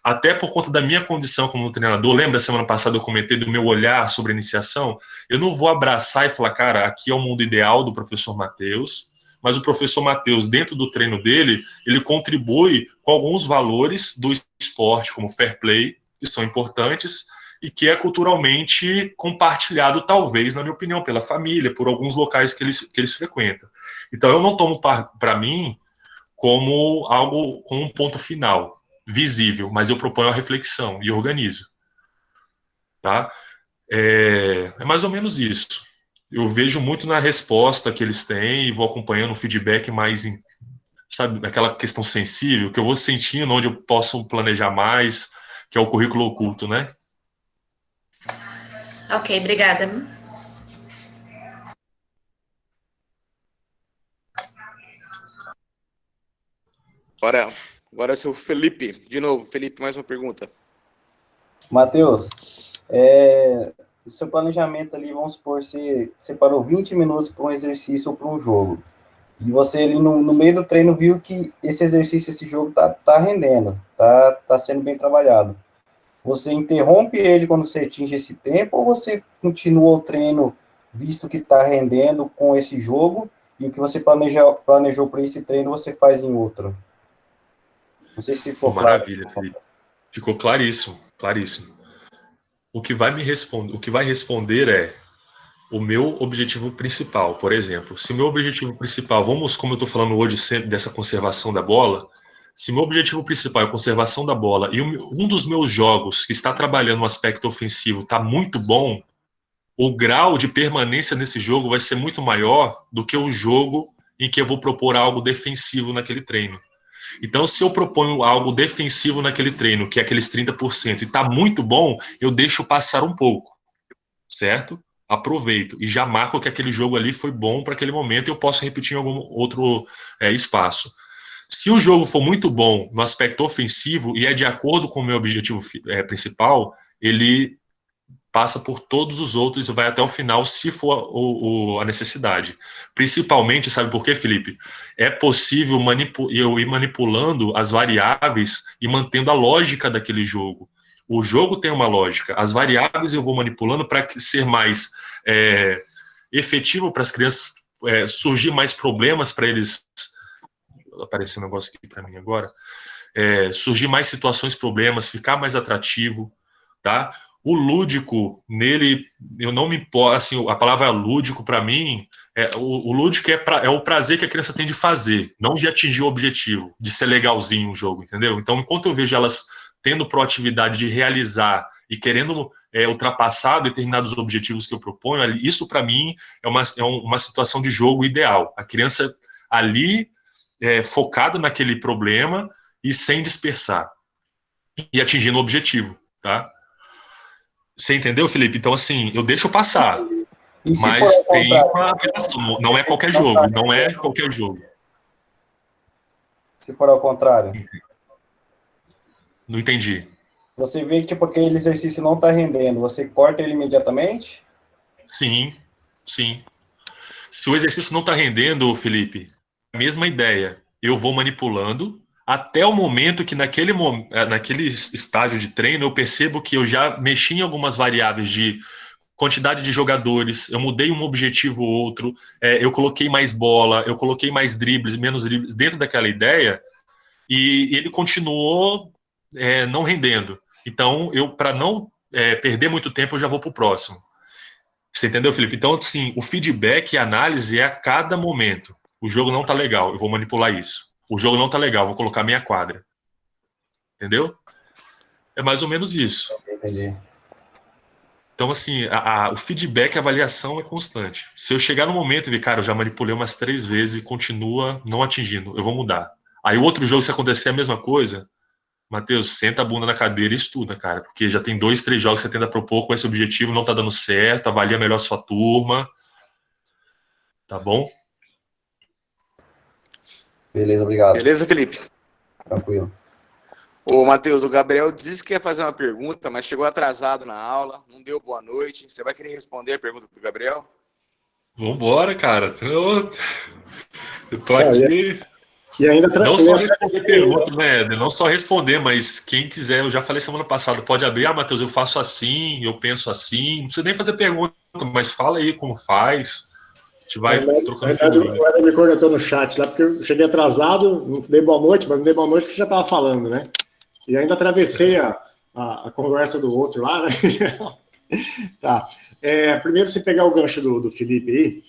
Até por conta da minha condição como treinador, lembra, semana passada eu comentei do meu olhar sobre a iniciação? Eu não vou abraçar e falar, cara, aqui é o mundo ideal do professor Matheus, mas o professor Matheus, dentro do treino dele, ele contribui com alguns valores do esporte, como fair play, que são importantes, e que é culturalmente compartilhado, talvez, na minha opinião, pela família, por alguns locais que eles frequentam. Então, eu não tomo para mim como algo, como um ponto final, visível, mas eu proponho a reflexão e organizo, tá? É mais ou menos isso. Eu vejo muito na resposta que eles têm e vou acompanhando o feedback mais, sabe, aquela questão sensível, que eu vou sentindo onde eu posso planejar mais, que é o currículo oculto, né? Ok, obrigada. Agora é o seu Felipe. De novo, Felipe, mais uma pergunta. Matheus, o seu planejamento ali, vamos supor, você separou 20 minutos para um exercício ou para um jogo. E você ali no meio do treino viu que esse exercício, esse jogo tá rendendo, tá sendo bem trabalhado. Você interrompe ele quando você atinge esse tempo ou você continua o treino visto que está rendendo com esse jogo e o que você planejou para esse treino você faz em outro? Não sei se ficou claro. Maravilha, Felipe. Ficou claríssimo, claríssimo. O que vai responder é o meu objetivo principal. Por exemplo, se o meu objetivo principal, como eu estou falando hoje sempre dessa conservação da bola, se meu objetivo principal é a conservação da bola e um dos meus jogos que está trabalhando no aspecto ofensivo está muito bom, o grau de permanência nesse jogo vai ser muito maior do que o jogo em que eu vou propor algo defensivo naquele treino. Então, se eu proponho algo defensivo naquele treino, que é aqueles 30%, e está muito bom, eu deixo passar um pouco, certo? Aproveito e já marco que aquele jogo ali foi bom para aquele momento e eu posso repetir em algum outro espaço. Se o jogo for muito bom no aspecto ofensivo e é de acordo com o meu objetivo principal, ele passa por todos os outros e vai até o final, se for a necessidade. Principalmente, sabe por quê, Felipe? É possível eu ir manipulando as variáveis e mantendo a lógica daquele jogo. O jogo tem uma lógica, as variáveis eu vou manipulando para ser mais efetivo para as crianças, surgir mais problemas para eles. Apareceu um negócio aqui para mim agora. Surgir mais situações, problemas, ficar mais atrativo, tá? O lúdico, nele, eu não me importo, assim, a palavra lúdico, para mim, o lúdico é o prazer que a criança tem de fazer, não de atingir o objetivo, de ser legalzinho o jogo, entendeu? Então, enquanto eu vejo elas tendo proatividade de realizar e querendo ultrapassar determinados objetivos que eu proponho, isso, para mim, é uma situação de jogo ideal. A criança ali, focada naquele problema e sem dispersar, e atingindo o objetivo, tá? Você entendeu, Felipe? Então, assim, eu deixo passar, mas tem uma relação, não é qualquer jogo, não é qualquer jogo. Se for ao contrário? Não entendi. você vê que tipo, aquele exercício não está rendendo, você corta ele imediatamente? Sim, sim. Se o exercício não está rendendo, Felipe, a mesma ideia. Eu vou manipulando até o momento que naquele estágio de treino eu percebo que eu já mexi em algumas variáveis de quantidade de jogadores, eu mudei um objetivo ou outro, eu coloquei mais bola, eu coloquei mais dribles, menos dribles dentro daquela ideia, e ele continuou não rendendo. Então, para não perder muito tempo, eu já vou para o próximo. Você entendeu, Felipe? Então, assim, o feedback e a análise é a cada momento. O jogo não tá legal, eu vou manipular isso. O jogo não tá legal, eu vou colocar minha quadra. Entendeu? É mais ou menos isso. Entendi. Então, assim, o feedback, a avaliação é constante. Se eu chegar no momento e ver, cara, eu já manipulei umas 3 vezes e continua não atingindo, eu vou mudar. Aí o outro jogo, se acontecer a mesma coisa, Matheus, senta a bunda na cadeira e estuda, cara, porque já tem 2, 3 jogos que você tenta propor com esse objetivo, não tá dando certo, avalia melhor sua turma, tá bom? Beleza, obrigado. Beleza, Felipe? Tranquilo. Ô, Matheus, o Gabriel disse que ia fazer uma pergunta, mas chegou atrasado na aula, não deu boa noite. Você vai querer responder a pergunta do Gabriel? Vambora, cara. Eu tô aqui. E ainda Não só responder perguntas, né, Éder? Não só responder, mas quem quiser, eu já falei semana passada, pode abrir, Matheus, eu faço assim, eu penso assim. Não precisa nem fazer pergunta, mas fala aí como faz. A gente vai trocando figurinha. O Éder me cornetou no chat lá, porque eu cheguei atrasado, não dei boa noite, mas não dei boa noite porque você já estava falando, né? E ainda atravessei a conversa do outro lá, né? Tá. Primeiro, se pegar o gancho do Felipe aí,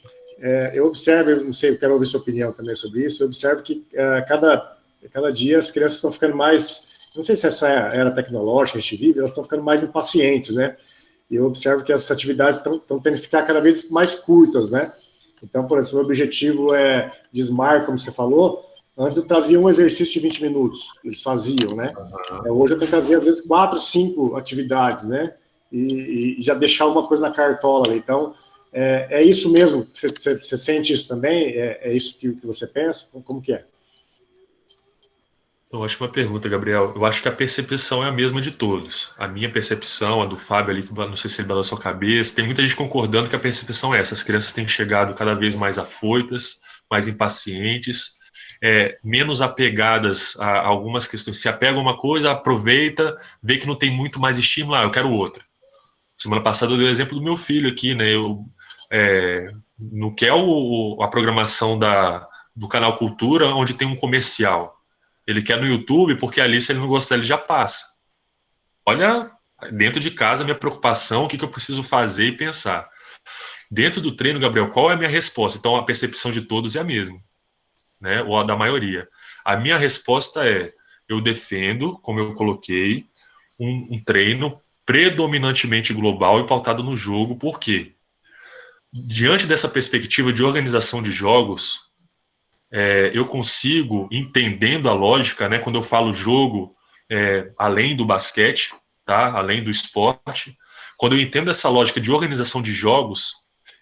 eu observo, eu não sei, eu quero ouvir sua opinião também sobre isso, eu observo que cada dia as crianças estão ficando mais, não sei se essa era tecnológica que a gente vive, elas estão ficando mais impacientes, né? E eu observo que essas atividades estão tendo que ficar cada vez mais curtas, né? Então, por exemplo, o objetivo é desmar, como você falou. Antes eu trazia um exercício de 20 minutos, eles faziam, né? Hoje eu tenho que trazer, às vezes, 4, 5 atividades, né? E já deixar uma coisa na cartola. Então, é isso mesmo? Você sente isso também? É isso que você pensa? Como que é? Então, ótima pergunta, Gabriel. Eu acho que a percepção é a mesma de todos. A minha percepção, a do Fábio ali, que não sei se ele balançou a cabeça, tem muita gente concordando que a percepção é essa. As crianças têm chegado cada vez mais afoitas, mais impacientes, menos apegadas a algumas questões. Se apega a uma coisa, aproveita, vê que não tem muito mais estímulo, eu quero outra. Semana passada eu dei o exemplo do meu filho aqui, né? Não quer a programação do canal Cultura, onde tem um comercial. Ele quer no YouTube, porque ali, se ele não gostar, ele já passa. Olha, dentro de casa, a minha preocupação, o que eu preciso fazer e pensar. Dentro do treino, Gabriel, qual é a minha resposta? Então, a percepção de todos é a mesma, né? Ou a da maioria. A minha resposta eu defendo, como eu coloquei, um treino predominantemente global e pautado no jogo. Por quê? Diante dessa perspectiva de organização de jogos, eu consigo, entendendo a lógica, né, quando eu falo jogo, além do basquete, tá, além do esporte, quando eu entendo essa lógica de organização de jogos,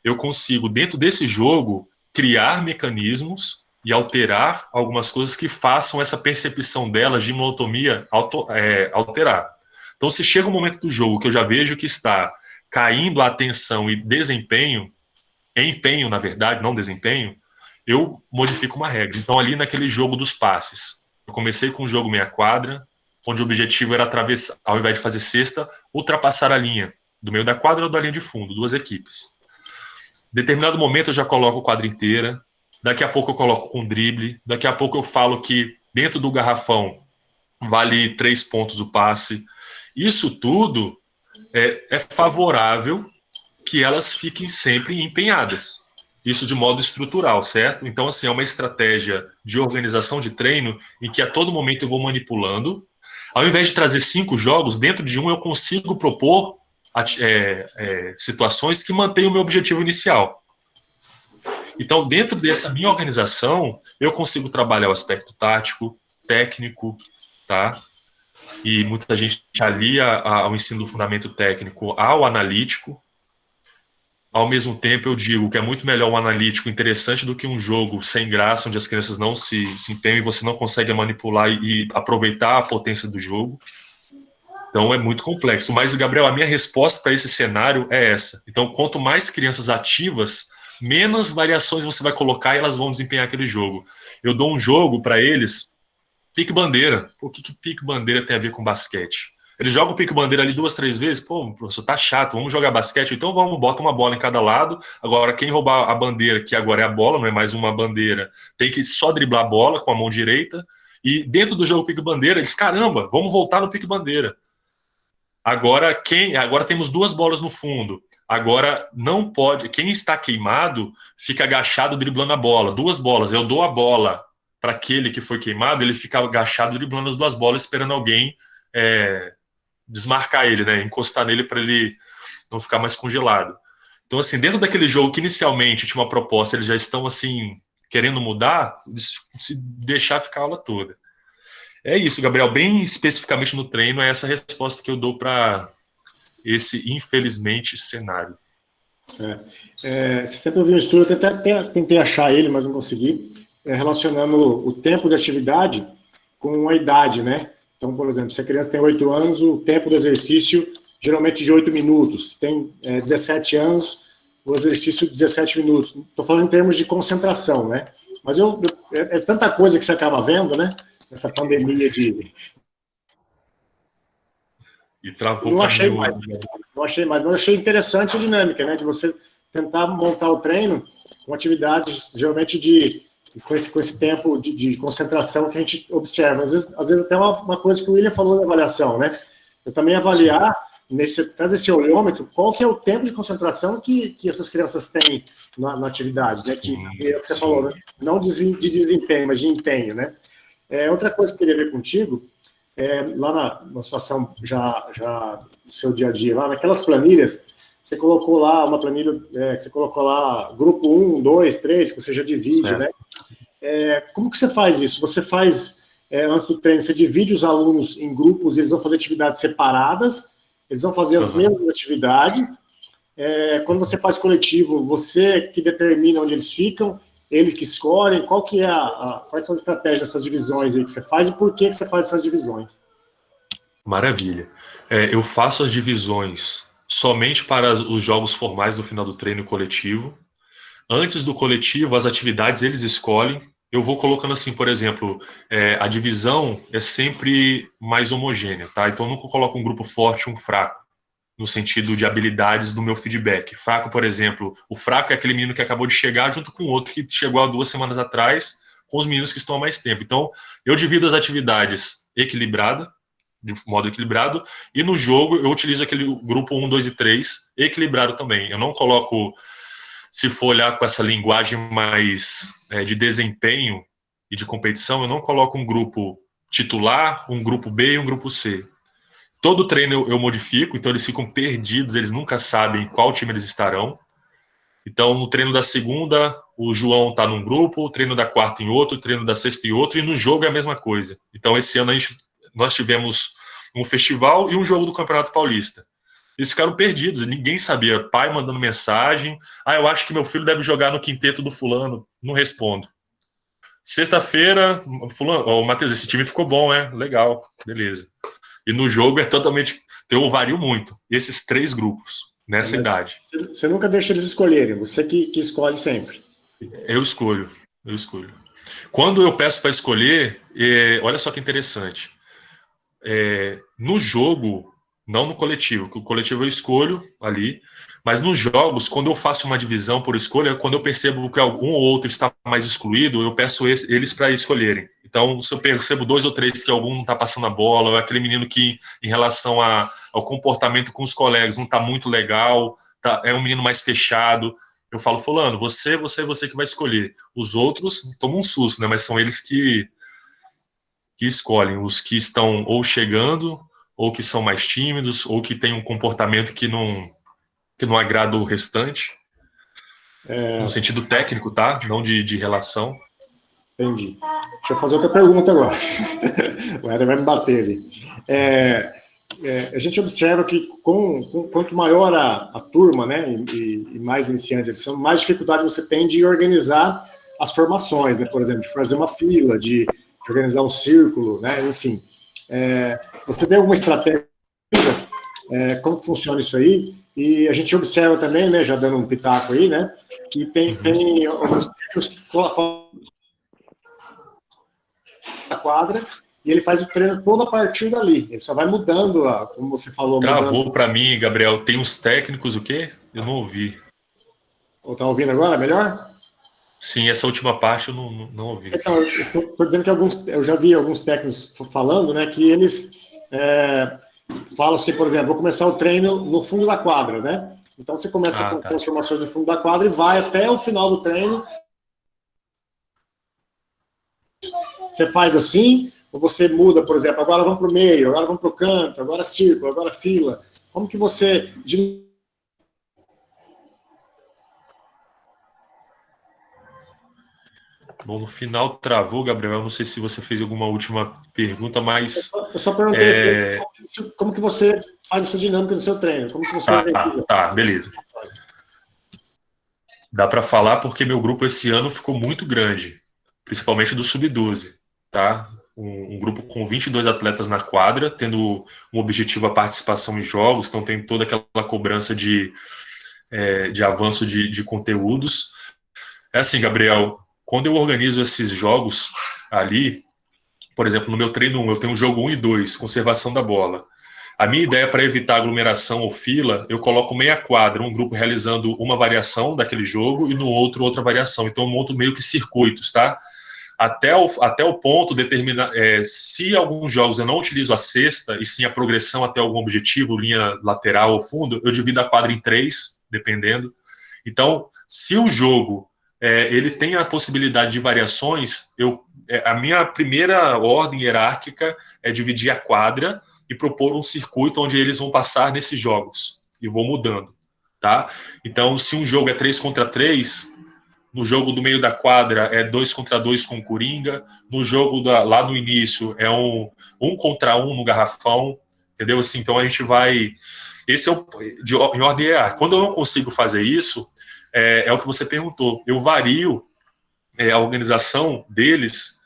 eu consigo, dentro desse jogo, criar mecanismos e alterar algumas coisas que façam essa percepção delas de monotonia alterar. Então, se chega um momento do jogo que eu já vejo que está caindo a atenção e desempenho, empenho, na verdade, não desempenho, eu modifico uma regra. Então, ali naquele jogo dos passes, eu comecei com um jogo meia quadra, onde o objetivo era atravessar, ao invés de fazer cesta, ultrapassar a linha do meio da quadra ou da linha de fundo, 2 equipes. Em determinado momento eu já coloco quadra inteira, daqui a pouco eu coloco com drible, daqui a pouco eu falo que dentro do garrafão vale 3 pontos o passe. Isso tudo é favorável que elas fiquem sempre empenhadas. Isso de modo estrutural, certo? Então, assim, é uma estratégia de organização de treino em que a todo momento eu vou manipulando. Ao invés de trazer 5 jogos, dentro de um eu consigo propor situações que mantêm o meu objetivo inicial. Então, dentro dessa minha organização, eu consigo trabalhar o aspecto tático, técnico, tá? E muita gente alia o ensino do fundamento técnico ao analítico. Ao mesmo tempo, eu digo que é muito melhor um analítico interessante do que um jogo sem graça, onde as crianças não se empenham e você não consegue manipular e aproveitar a potência do jogo. Então é muito complexo. Mas, Gabriel, a minha resposta para esse cenário é essa. Então, quanto mais crianças ativas, menos variações você vai colocar e elas vão desempenhar aquele jogo. Eu dou um jogo para eles, pique-bandeira. O que pique-bandeira tem a ver com basquete? Eles jogam o pique-bandeira ali 2, 3 vezes, pô, professor, tá chato, vamos jogar basquete, então vamos, bota uma bola em cada lado. Agora, quem roubar a bandeira, que agora é a bola, não é mais uma bandeira, tem que só driblar a bola com a mão direita. E dentro do jogo pique-bandeira, eles, caramba, vamos voltar no pique-bandeira. Agora temos 2 bolas no fundo. Agora não pode. Quem está queimado fica agachado driblando a bola. 2 bolas. Eu dou a bola para aquele que foi queimado, ele fica agachado driblando as 2 bolas, esperando alguém desmarcar ele, né? Encostar nele para ele não ficar mais congelado. Então, assim, dentro daquele jogo que inicialmente tinha uma proposta, eles já estão assim querendo mudar, se deixar ficar a aula toda. É isso, Gabriel, bem especificamente no treino, é essa resposta que eu dou para esse, infelizmente, cenário. Esse tempo eu vi um estudo, eu até tentei achar ele, mas não consegui, relacionando o tempo de atividade com a idade, né? Então, por exemplo, se a criança tem 8 anos, o tempo do exercício geralmente de 8 minutos. Se tem 17 anos, o exercício de 17 minutos. Estou falando em termos de concentração, né? Mas é tanta coisa que você acaba vendo, né? Essa pandemia de... E travou não achei mais, mas eu achei interessante a dinâmica, né? De você tentar montar o treino com atividades, geralmente com esse tempo de concentração que a gente observa. Às vezes até uma coisa que o William falou da avaliação, né? Eu também avaliar, traz esse olhômetro, qual que é o tempo de concentração que essas crianças têm na atividade, né? Que é o que você falou, né? Não de desempenho, mas de empenho, né? Outra coisa que eu queria ver contigo, lá na situação já do seu dia a dia, lá naquelas planilhas, você colocou lá uma planilha, que você colocou lá grupo 1, 2, 3, que você já divide, né? Como que você faz isso? Você faz, antes do treino, você divide os alunos em grupos, eles vão fazer atividades separadas, eles vão fazer as mesmas atividades. Quando você faz coletivo, você que determina onde eles ficam, eles que escolhem, quais são as estratégias dessas divisões aí que você faz e por que você faz essas divisões? Maravilha. Eu faço as divisões somente para os jogos formais no final do treino coletivo. Antes do coletivo, as atividades eles escolhem. Eu vou colocando assim, por exemplo, a divisão é sempre mais homogênea, tá? Então eu nunca coloco um grupo forte e um fraco, no sentido de habilidades do meu feedback. Fraco, por exemplo, o fraco é aquele menino que acabou de chegar junto com o outro que chegou há 2 semanas atrás, com os meninos que estão há mais tempo. Então, eu divido as atividades de modo equilibrado, e no jogo eu utilizo aquele grupo 1, 2 e 3, equilibrado também. Eu não coloco, se for olhar com essa linguagem mais de desempenho e de competição, eu não coloco um grupo titular, um grupo B e um grupo C. Todo treino eu modifico, então eles ficam perdidos, eles nunca sabem qual time eles estarão. Então, no treino da segunda, o João está num grupo, o treino da quarta em outro, o treino da sexta em outro, e no jogo é a mesma coisa. Então, esse ano nós tivemos um festival e um jogo do Campeonato Paulista. Eles ficaram perdidos, ninguém sabia. Pai mandando mensagem, eu acho que meu filho deve jogar no quinteto do fulano, não respondo. Sexta-feira, fulano, Matheus, esse time ficou bom, legal, beleza. E no jogo eu vario muito. Esses 3 grupos, nessa idade. Você nunca deixa eles escolherem, você que escolhe sempre. Eu escolho. Quando eu peço para escolher, olha só que interessante. No jogo, não no coletivo, que o coletivo eu escolho ali, mas nos jogos, quando eu faço uma divisão por escolha, quando eu percebo que algum ou outro está mais excluído, eu peço eles para escolherem. Então, se eu percebo 2 ou 3 que algum não está passando a bola, ou aquele menino que, em relação ao comportamento com os colegas, não está muito legal, é um menino mais fechado, eu falo, fulano, você que vai escolher. Os outros tomam um susto, né? Mas são eles que escolhem, os que estão ou chegando, ou que são mais tímidos, ou que têm um comportamento que não agrada o restante, no sentido técnico, tá? Não de relação. Entendi. Deixa eu fazer outra pergunta agora. O Éder vai me bater ali. A gente observa que quanto maior a turma, né, e mais iniciantes eles são, mais dificuldade você tem de organizar as formações, né? Por exemplo, de fazer uma fila, de organizar um círculo, né? Enfim. Você tem alguma estratégia como funciona isso aí, e a gente observa também, né, já dando um pitaco aí, né, que tem alguns técnicos que colocam a quadra e ele faz o treino toda a partir dali. Ele só vai mudando, como você falou. Travou para mim, Gabriel. Tem uns técnicos, o quê? Eu não ouvi. Tá ouvindo agora? Melhor? Sim, essa última parte eu não ouvi. Então, eu estou dizendo que eu já vi alguns técnicos falando, né, que eles falam assim, por exemplo, vou começar o treino no fundo da quadra, né? Então você começa com transformações no fundo da quadra e vai até o final do treino. Você faz assim, ou você muda, por exemplo, agora vamos para o meio, agora vamos para o canto, agora círculo, agora fila. Como que você... Bom, no final travou, Gabriel. Eu não sei se você fez alguma última pergunta, mas... Eu só perguntei como que você faz essa dinâmica do seu treino, como que você organiza. Tá, beleza. Dá para falar porque meu grupo esse ano ficou muito grande, principalmente do Sub-12, tá? Um grupo com 22 atletas na quadra, tendo um objetivo a participação em jogos, então tem toda aquela cobrança de avanço de conteúdos. É assim, Gabriel, quando eu organizo esses jogos ali, por exemplo, no meu treino 1, eu tenho o jogo 1 e 2, conservação da bola. A minha ideia para evitar aglomeração ou fila, eu coloco meia quadra, um grupo realizando uma variação daquele jogo e no outro outra variação. Então eu monto meio que circuitos, tá? Até o ponto determinar, se alguns jogos eu não utilizo a cesta, e sim a progressão até algum objetivo, linha lateral ou fundo, eu divido a quadra em 3, dependendo. Então, se o jogo ele tem a possibilidade de variações, a minha primeira ordem hierárquica é dividir a quadra e propor um circuito onde eles vão passar nesses jogos, e vou mudando, tá? Então, se um jogo é 3 contra 3, no jogo do meio da quadra é 2 contra 2 com o Coringa, no jogo lá no início é 1 contra 1 no garrafão, entendeu? Assim, então a gente vai... Esse é em ordem hierárquica. Quando eu não consigo fazer isso, é o que você perguntou, eu vario a organização deles,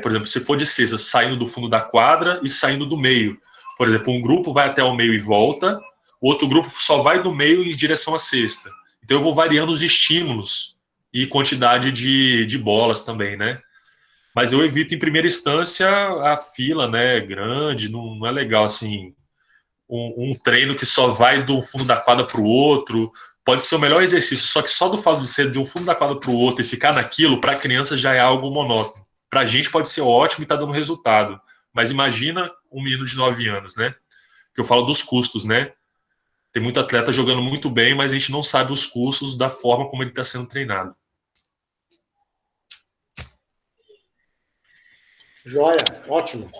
por exemplo, se for de cesta, saindo do fundo da quadra e saindo do meio. Por exemplo, um grupo vai até o meio e volta, o outro grupo só vai do meio em direção à cesta. Então eu vou variando os estímulos e quantidade de bolas também, né? Mas eu evito, em primeira instância, a fila, né, grande, não é legal, assim, um treino que só vai do fundo da quadra para o outro. Pode ser o melhor exercício, só que só do fato de ser de um fundo da quadra para o outro e ficar naquilo, para a criança já é algo monótono. Para a gente pode ser ótimo e está dando resultado. Mas imagina um menino de 9 anos, né? Que eu falo dos custos, né? Tem muito atleta jogando muito bem, mas a gente não sabe os custos da forma como ele está sendo treinado. Joia, ótimo.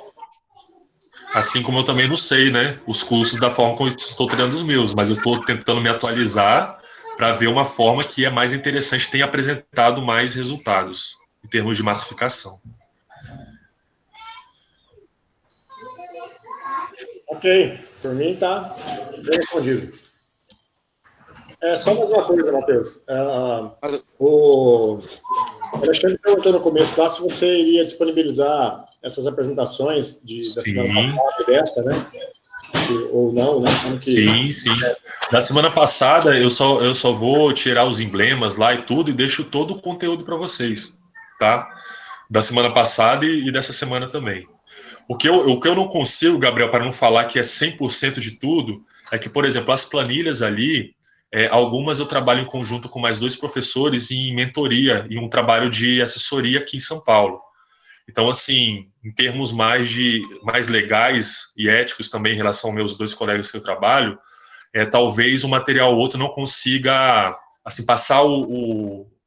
Assim como eu também não sei, né? Os custos da forma como eu estou treinando os meus, mas eu estou tentando me atualizar para ver uma forma que é mais interessante, tenha apresentado mais resultados em termos de massificação. Ok, por mim tá bem respondido. Só mais uma coisa, Matheus. O Alexandre perguntou no começo lá se você iria disponibilizar essas apresentações dessa, né? Ou não, né? Sim. Na semana passada eu só vou tirar os emblemas lá e tudo e deixo todo o conteúdo para vocês, tá? Da semana passada e dessa semana também. O que eu não consigo, Gabriel, para não falar que é 100% de tudo, é que, por exemplo, as planilhas ali, algumas eu trabalho em conjunto com mais 2 professores em mentoria e um trabalho de assessoria aqui em São Paulo. Então, assim, em termos mais legais e éticos também em relação aos meus 2 colegas que eu trabalho, talvez um material ou outro não consiga assim, passar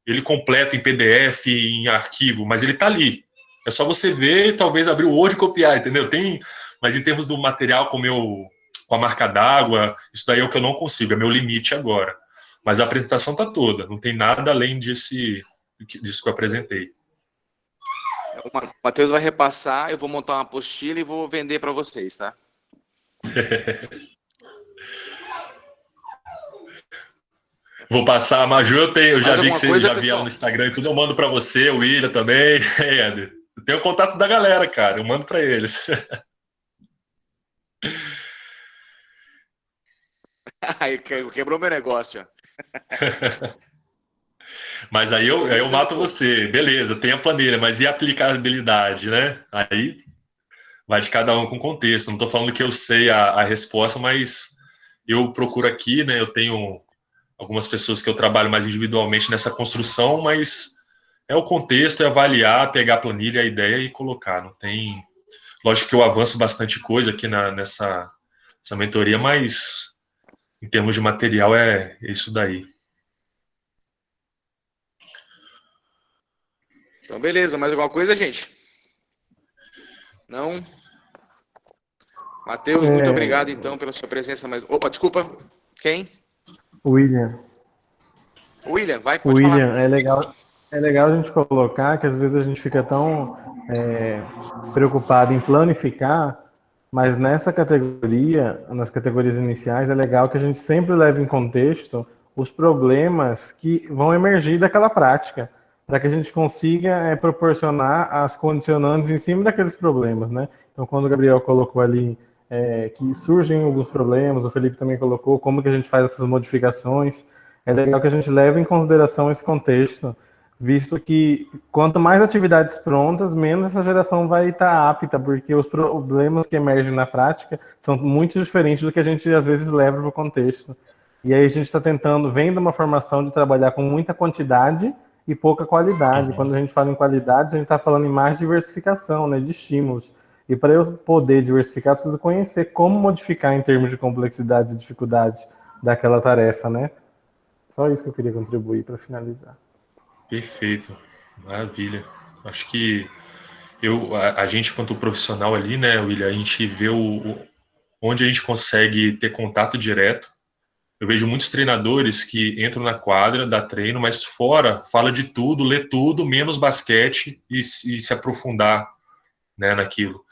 ele completo em PDF, em arquivo, mas ele está ali. É só você ver e talvez abrir o Word e copiar, entendeu? Mas em termos do material com a marca d'água, isso daí é o que eu não consigo, é meu limite agora. Mas a apresentação está toda, não tem nada além disso que eu apresentei. O Matheus vai repassar, eu vou montar uma apostila e vou vender para vocês, tá? Vou passar, a Maju eu já vi que você já viu no pessoal? Instagram e tudo, eu mando para você, o William também. Éder, eu tenho o contato da galera, cara, eu mando para eles. Aí quebrou meu negócio, ó. Mas aí eu Beleza, mato pô. você. Beleza, tem a planilha, mas e a aplicabilidade, né? Aí vai de cada um com contexto. Não estou falando que eu sei a resposta, mas eu procuro aqui, né? Eu tenho algumas pessoas que eu trabalho mais individualmente nessa construção, mas é o contexto, é avaliar, pegar a planilha, a ideia e colocar. Não tem. Lógico que eu avanço bastante coisa aqui nessa mentoria, mas em termos de material é isso daí. Então, beleza. Mais alguma coisa, gente? Não? Matheus, muito obrigado, então, pela sua presença. Opa, desculpa. Quem? William. William, vai, pode falar. William, é legal a gente colocar que às vezes a gente fica tão preocupado em planificar, mas nessa categoria, nas categorias iniciais, é legal que a gente sempre leve em contexto os problemas que vão emergir daquela prática, para que a gente consiga proporcionar as condicionantes em cima daqueles problemas, né? Então, quando o Gabriel colocou ali que surgem alguns problemas, o Felipe também colocou como que a gente faz essas modificações, é legal que a gente leve em consideração esse contexto, visto que quanto mais atividades prontas, menos essa geração vai estar apta, porque os problemas que emergem na prática são muito diferentes do que a gente às vezes leva para o contexto. E aí a gente está tentando, vem de uma formação de trabalhar com muita quantidade e pouca qualidade. Quando a gente fala em qualidade, a gente está falando em mais diversificação, né, de estímulos. E para eu poder diversificar, eu preciso conhecer como modificar em termos de complexidades e dificuldades daquela tarefa, né? Só isso que eu queria contribuir para finalizar. Perfeito, maravilha. Acho que a gente, quanto profissional ali, né, William, a gente vê onde a gente consegue ter contato direto. Eu vejo muitos treinadores que entram na quadra, dá treino, mas fora fala de tudo, lê tudo, menos basquete e se aprofundar, né, naquilo.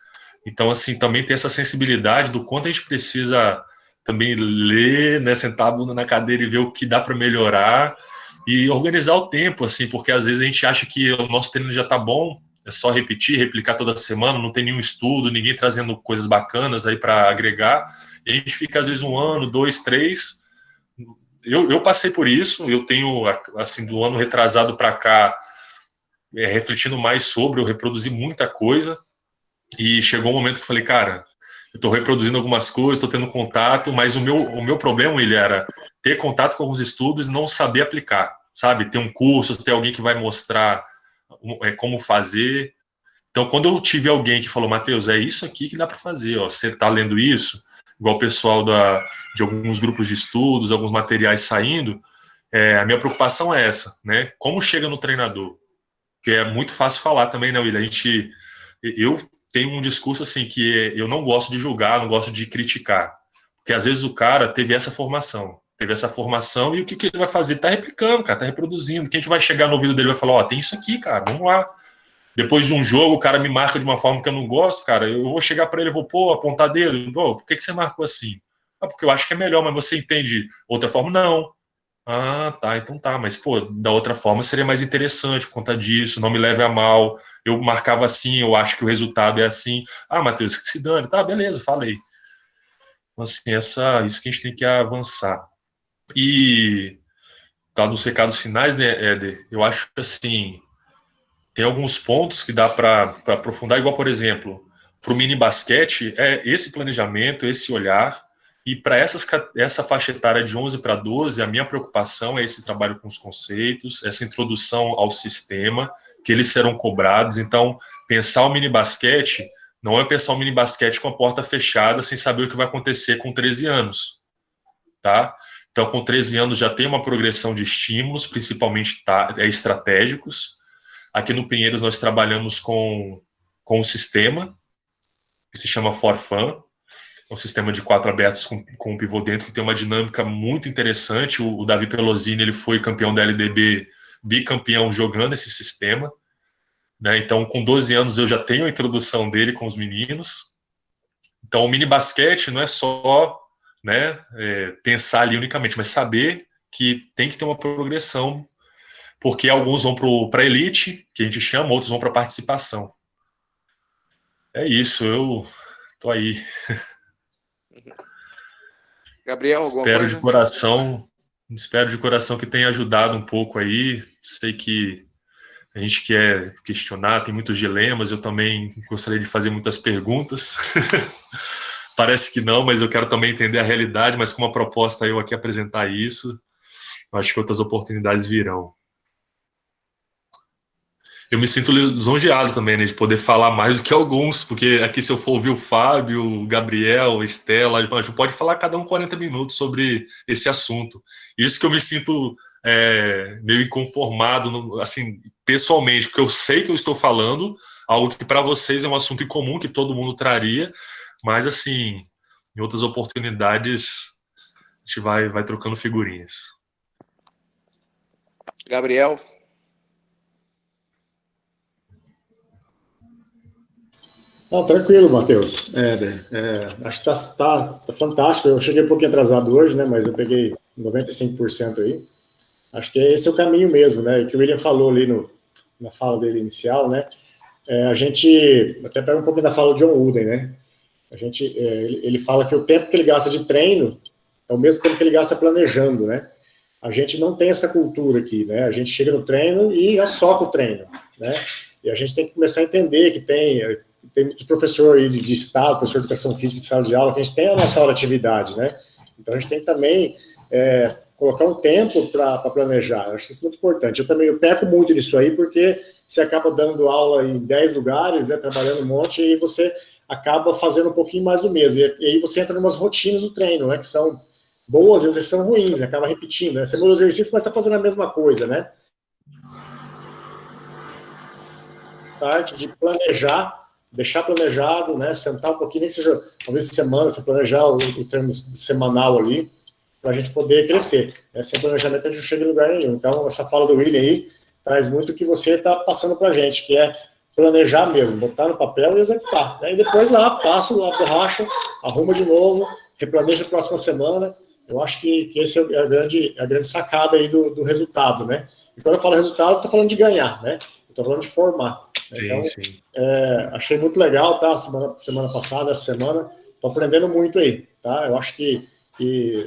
Então, assim, também ter essa sensibilidade do quanto a gente precisa também ler, né, sentar a bunda na cadeira e ver o que dá para melhorar e organizar o tempo, assim, porque às vezes a gente acha que o nosso treino já está bom, é só repetir, replicar toda semana, não tem nenhum estudo, ninguém trazendo coisas bacanas aí para agregar, e a gente fica às vezes 1 ano, 2, 3. Eu passei por isso, eu tenho, assim, do ano retrasado para cá, refletindo mais sobre, eu reproduzi muita coisa, e chegou um momento que eu falei, cara, eu estou reproduzindo algumas coisas, estou tendo contato, mas o meu problema, ele era ter contato com alguns estudos e não saber aplicar, sabe? Ter um curso, ter alguém que vai mostrar como fazer. Então, quando eu tive alguém que falou, Matheus, é isso aqui que dá para fazer, ó, você está lendo isso, igual o pessoal de alguns grupos de estudos, alguns materiais saindo, a minha preocupação é essa, né? Como chega no treinador? Porque é muito fácil falar também, né, William? Eu tenho um discurso assim que eu não gosto de julgar, não gosto de criticar, porque às vezes o cara teve essa formação e o que ele vai fazer? Tá replicando, cara, tá reproduzindo. Quem que vai chegar no ouvido dele e vai falar, ó, tem isso aqui, cara, vamos lá. Depois de um jogo, o cara me marca de uma forma que eu não gosto, cara, eu vou chegar para ele e vou, apontar dedo, por que você marcou assim? Ah, porque eu acho que é melhor, mas você entende outra forma? Não. Ah, tá, então tá, mas pô, da outra forma seria mais interessante por conta disso, não me leve a mal, eu marcava assim, eu acho que o resultado é assim. Ah, Matheus, que se dane, tá, beleza, falei. Então, assim, isso que a gente tem que avançar. E tá nos recados finais, né, Éder, eu acho que assim, tem alguns pontos que dá para aprofundar, igual, por exemplo, para o mini basquete, é esse planejamento, esse olhar, e para essa faixa etária de 11 para 12, a minha preocupação é esse trabalho com os conceitos, essa introdução ao sistema, que eles serão cobrados. Então, pensar o mini basquete não é pensar o mini basquete com a porta fechada, sem saber o que vai acontecer com 13 anos, tá? Então, com 13 anos já tem uma progressão de estímulos, principalmente estratégicos. Aqui no Pinheiros nós trabalhamos com um sistema que se chama ForFun, é um sistema de 4 abertos com um pivô dentro que tem uma dinâmica muito interessante. O Davi Pelosini, ele foi campeão da LDB, bicampeão jogando esse sistema, né? Então, com 12 anos eu já tenho a introdução dele com os meninos. Então, o mini basquete não é só, né, pensar ali unicamente, mas saber que tem que ter uma progressão, porque alguns vão para a elite, que a gente chama, outros vão para a participação. É isso, eu tô aí. Gabriel, alguma coisa? Espero de coração que tenha ajudado um pouco aí. Sei que a gente quer questionar, tem muitos dilemas, eu também gostaria de fazer muitas perguntas. Parece que não, mas eu quero também entender a realidade, mas com uma proposta eu aqui apresentar isso, eu acho que outras oportunidades virão. Eu me sinto lisonjeado também, né, de poder falar mais do que alguns, porque aqui se eu for ouvir o Fábio, o Gabriel, a Estela, a gente pode falar cada um 40 minutos sobre esse assunto. Isso que eu me sinto meio inconformado, assim, pessoalmente, porque eu sei que eu estou falando algo que para vocês é um assunto em comum, que todo mundo traria, mas, assim, em outras oportunidades, a gente vai trocando figurinhas. Gabriel? Não, tranquilo, Matheus. Acho que tá fantástico. Eu cheguei um pouquinho atrasado hoje, né? Mas eu peguei 95% aí. Acho que esse é o caminho mesmo, né? O que o William falou ali na fala dele inicial, né? A gente até pega um pouquinho da fala do John Wooden, né? Ele fala que o tempo que ele gasta de treino é o mesmo tempo que ele gasta planejando, né? A gente não tem essa cultura aqui, né? A gente chega no treino e já soca o treino, né? E a gente tem que começar a entender que tem muito professor aí de estado, professor de educação física de sala de aula, que a gente tem a nossa hora de atividade, né? Então a gente tem que também colocar um tempo para planejar. Eu acho que isso é muito importante. Eu peco muito nisso aí, porque você acaba dando aula em 10 lugares, né, trabalhando um monte, e você acaba fazendo um pouquinho mais do mesmo. E aí você entra em umas rotinas do treino, né, que são boas, às vezes são ruins, né, acaba repetindo, né? Você muda o exercício, mas está fazendo a mesma coisa, né? Essa arte de planejar, deixar planejado, né, sentar um pouquinho, nem seja, talvez semana, você planejar o treino semanal ali, para a gente poder crescer. Né? Sem planejamento a gente não chega em lugar nenhum. Então, essa fala do William aí traz muito o que você está passando para a gente, que é planejar mesmo, botar no papel e executar. Né? E depois lá, passa lá, borracha, arruma de novo, replaneja a próxima semana. Eu acho que esse é a grande sacada aí do resultado, né? E quando eu falo resultado, eu estou falando de ganhar, né? Eu estou falando de formar. Sim, então, sim. Achei muito legal, tá? Semana passada, essa semana, estou aprendendo muito aí, tá? Eu acho que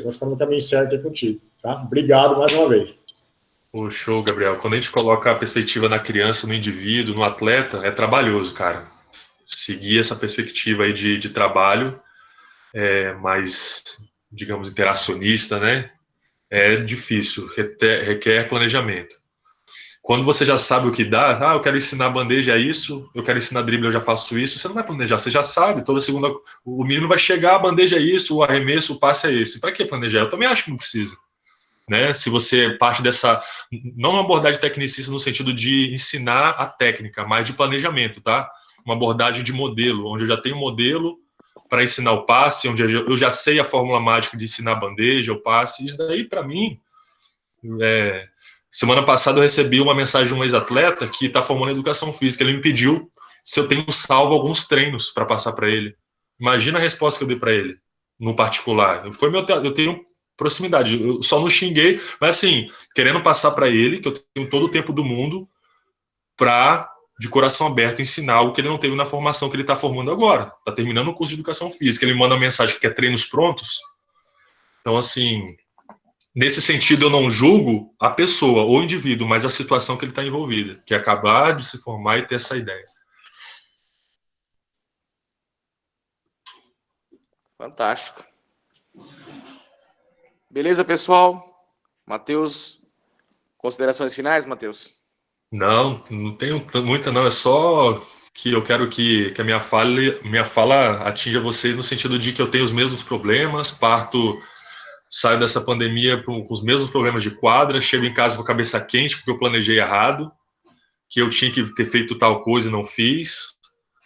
nós estamos no caminho certo aí contigo, tá? Obrigado mais uma vez. O show, Gabriel. Quando a gente coloca a perspectiva na criança, no indivíduo, no atleta, é trabalhoso, cara. Seguir essa perspectiva aí de trabalho mais, digamos, interacionista, né? É difícil, requer planejamento. Quando você já sabe o que dá, eu quero ensinar bandeja a isso, eu quero ensinar drible, eu já faço isso, você não vai planejar, você já sabe, toda segunda o menino vai chegar, a bandeja é isso, o arremesso, o passe é esse. Para que planejar? Eu também acho que não precisa. Né? Se você parte dessa, não uma abordagem tecnicista no sentido de ensinar a técnica, mas de planejamento, tá? Uma abordagem de modelo, onde eu já tenho um modelo para ensinar o passe, onde eu já sei a fórmula mágica de ensinar a bandeja, o passe. Isso daí, para mim, semana passada eu recebi uma mensagem de um ex-atleta que está formando educação física. Ele me pediu se eu tenho salvo alguns treinos para passar para ele. Imagina a resposta que eu dei para ele, no particular. Eu tenho proximidade, eu só não xinguei, mas assim, querendo passar para ele, que eu tenho todo o tempo do mundo para, de coração aberto, ensinar algo que ele não teve na formação que ele está formando agora. Está terminando o curso de educação física, ele manda uma mensagem que quer treinos prontos. Então, assim, nesse sentido, eu não julgo a pessoa ou o indivíduo, mas a situação que ele está envolvida, que é acabar de se formar e ter essa ideia. Fantástico. Beleza, pessoal? Matheus, considerações finais, Matheus? Não tenho muita não, é só que eu quero que a minha fala atinja vocês no sentido de que eu tenho os mesmos problemas, saio dessa pandemia com os mesmos problemas de quadra, chego em casa com a cabeça quente porque eu planejei errado, que eu tinha que ter feito tal coisa e não fiz,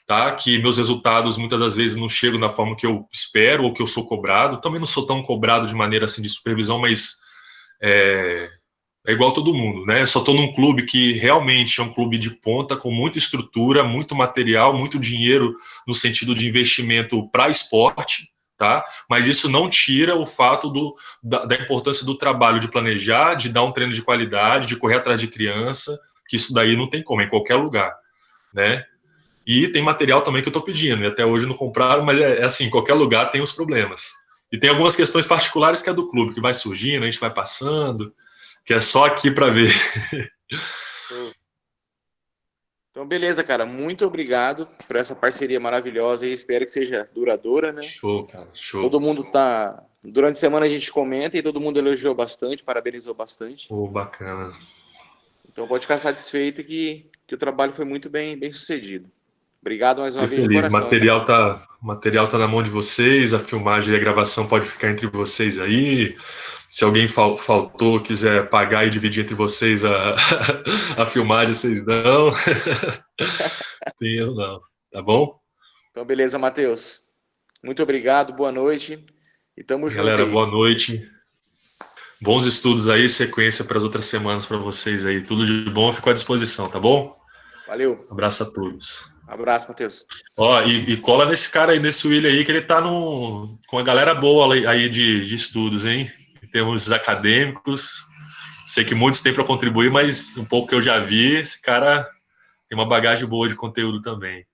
tá? Que meus resultados muitas das vezes não chegam da forma que eu espero ou que eu sou cobrado. Também não sou tão cobrado de maneira assim de supervisão, mas é igual todo mundo, né? Eu só estou num clube que realmente é um clube de ponta, com muita estrutura, muito material, muito dinheiro no sentido de investimento para esporte, tá? Mas isso não tira o fato da importância do trabalho de planejar, de dar um treino de qualidade, de correr atrás de criança, que isso daí não tem como, em qualquer lugar, né? E tem material também que eu estou pedindo, e até hoje não compraram, mas assim, em qualquer lugar tem os problemas. E tem algumas questões particulares que é do clube, que vai surgindo, a gente vai passando, que é só aqui para ver. Então, beleza, cara. Muito obrigado por essa parceria maravilhosa e espero que seja duradoura, né? Show, cara, show. Todo mundo tá... Durante a semana a gente comenta e todo mundo elogiou bastante, parabenizou bastante. Bacana. Então pode ficar satisfeito que o trabalho foi muito bem sucedido. Obrigado mais uma vez Feliz. de coração. O material tá na mão de vocês, a filmagem e a gravação pode ficar entre vocês aí. Se alguém faltou, quiser pagar e dividir entre vocês a filmagem, vocês dão. Tem erro não, tá bom? Então beleza, Matheus. Muito obrigado, boa noite e tamo junto. Galera, aí. boa noite. Bons estudos aí, sequência para as outras semanas para vocês aí. Tudo de bom, fico à disposição, tá bom? Valeu. Abraço a todos. Abraço, Matheus. Ó, e cola nesse cara aí, nesse William aí, que ele tá com uma galera boa aí de estudos, hein? Em termos acadêmicos. Sei que muitos têm para contribuir, mas um pouco que eu já vi, esse cara tem uma bagagem boa de conteúdo também.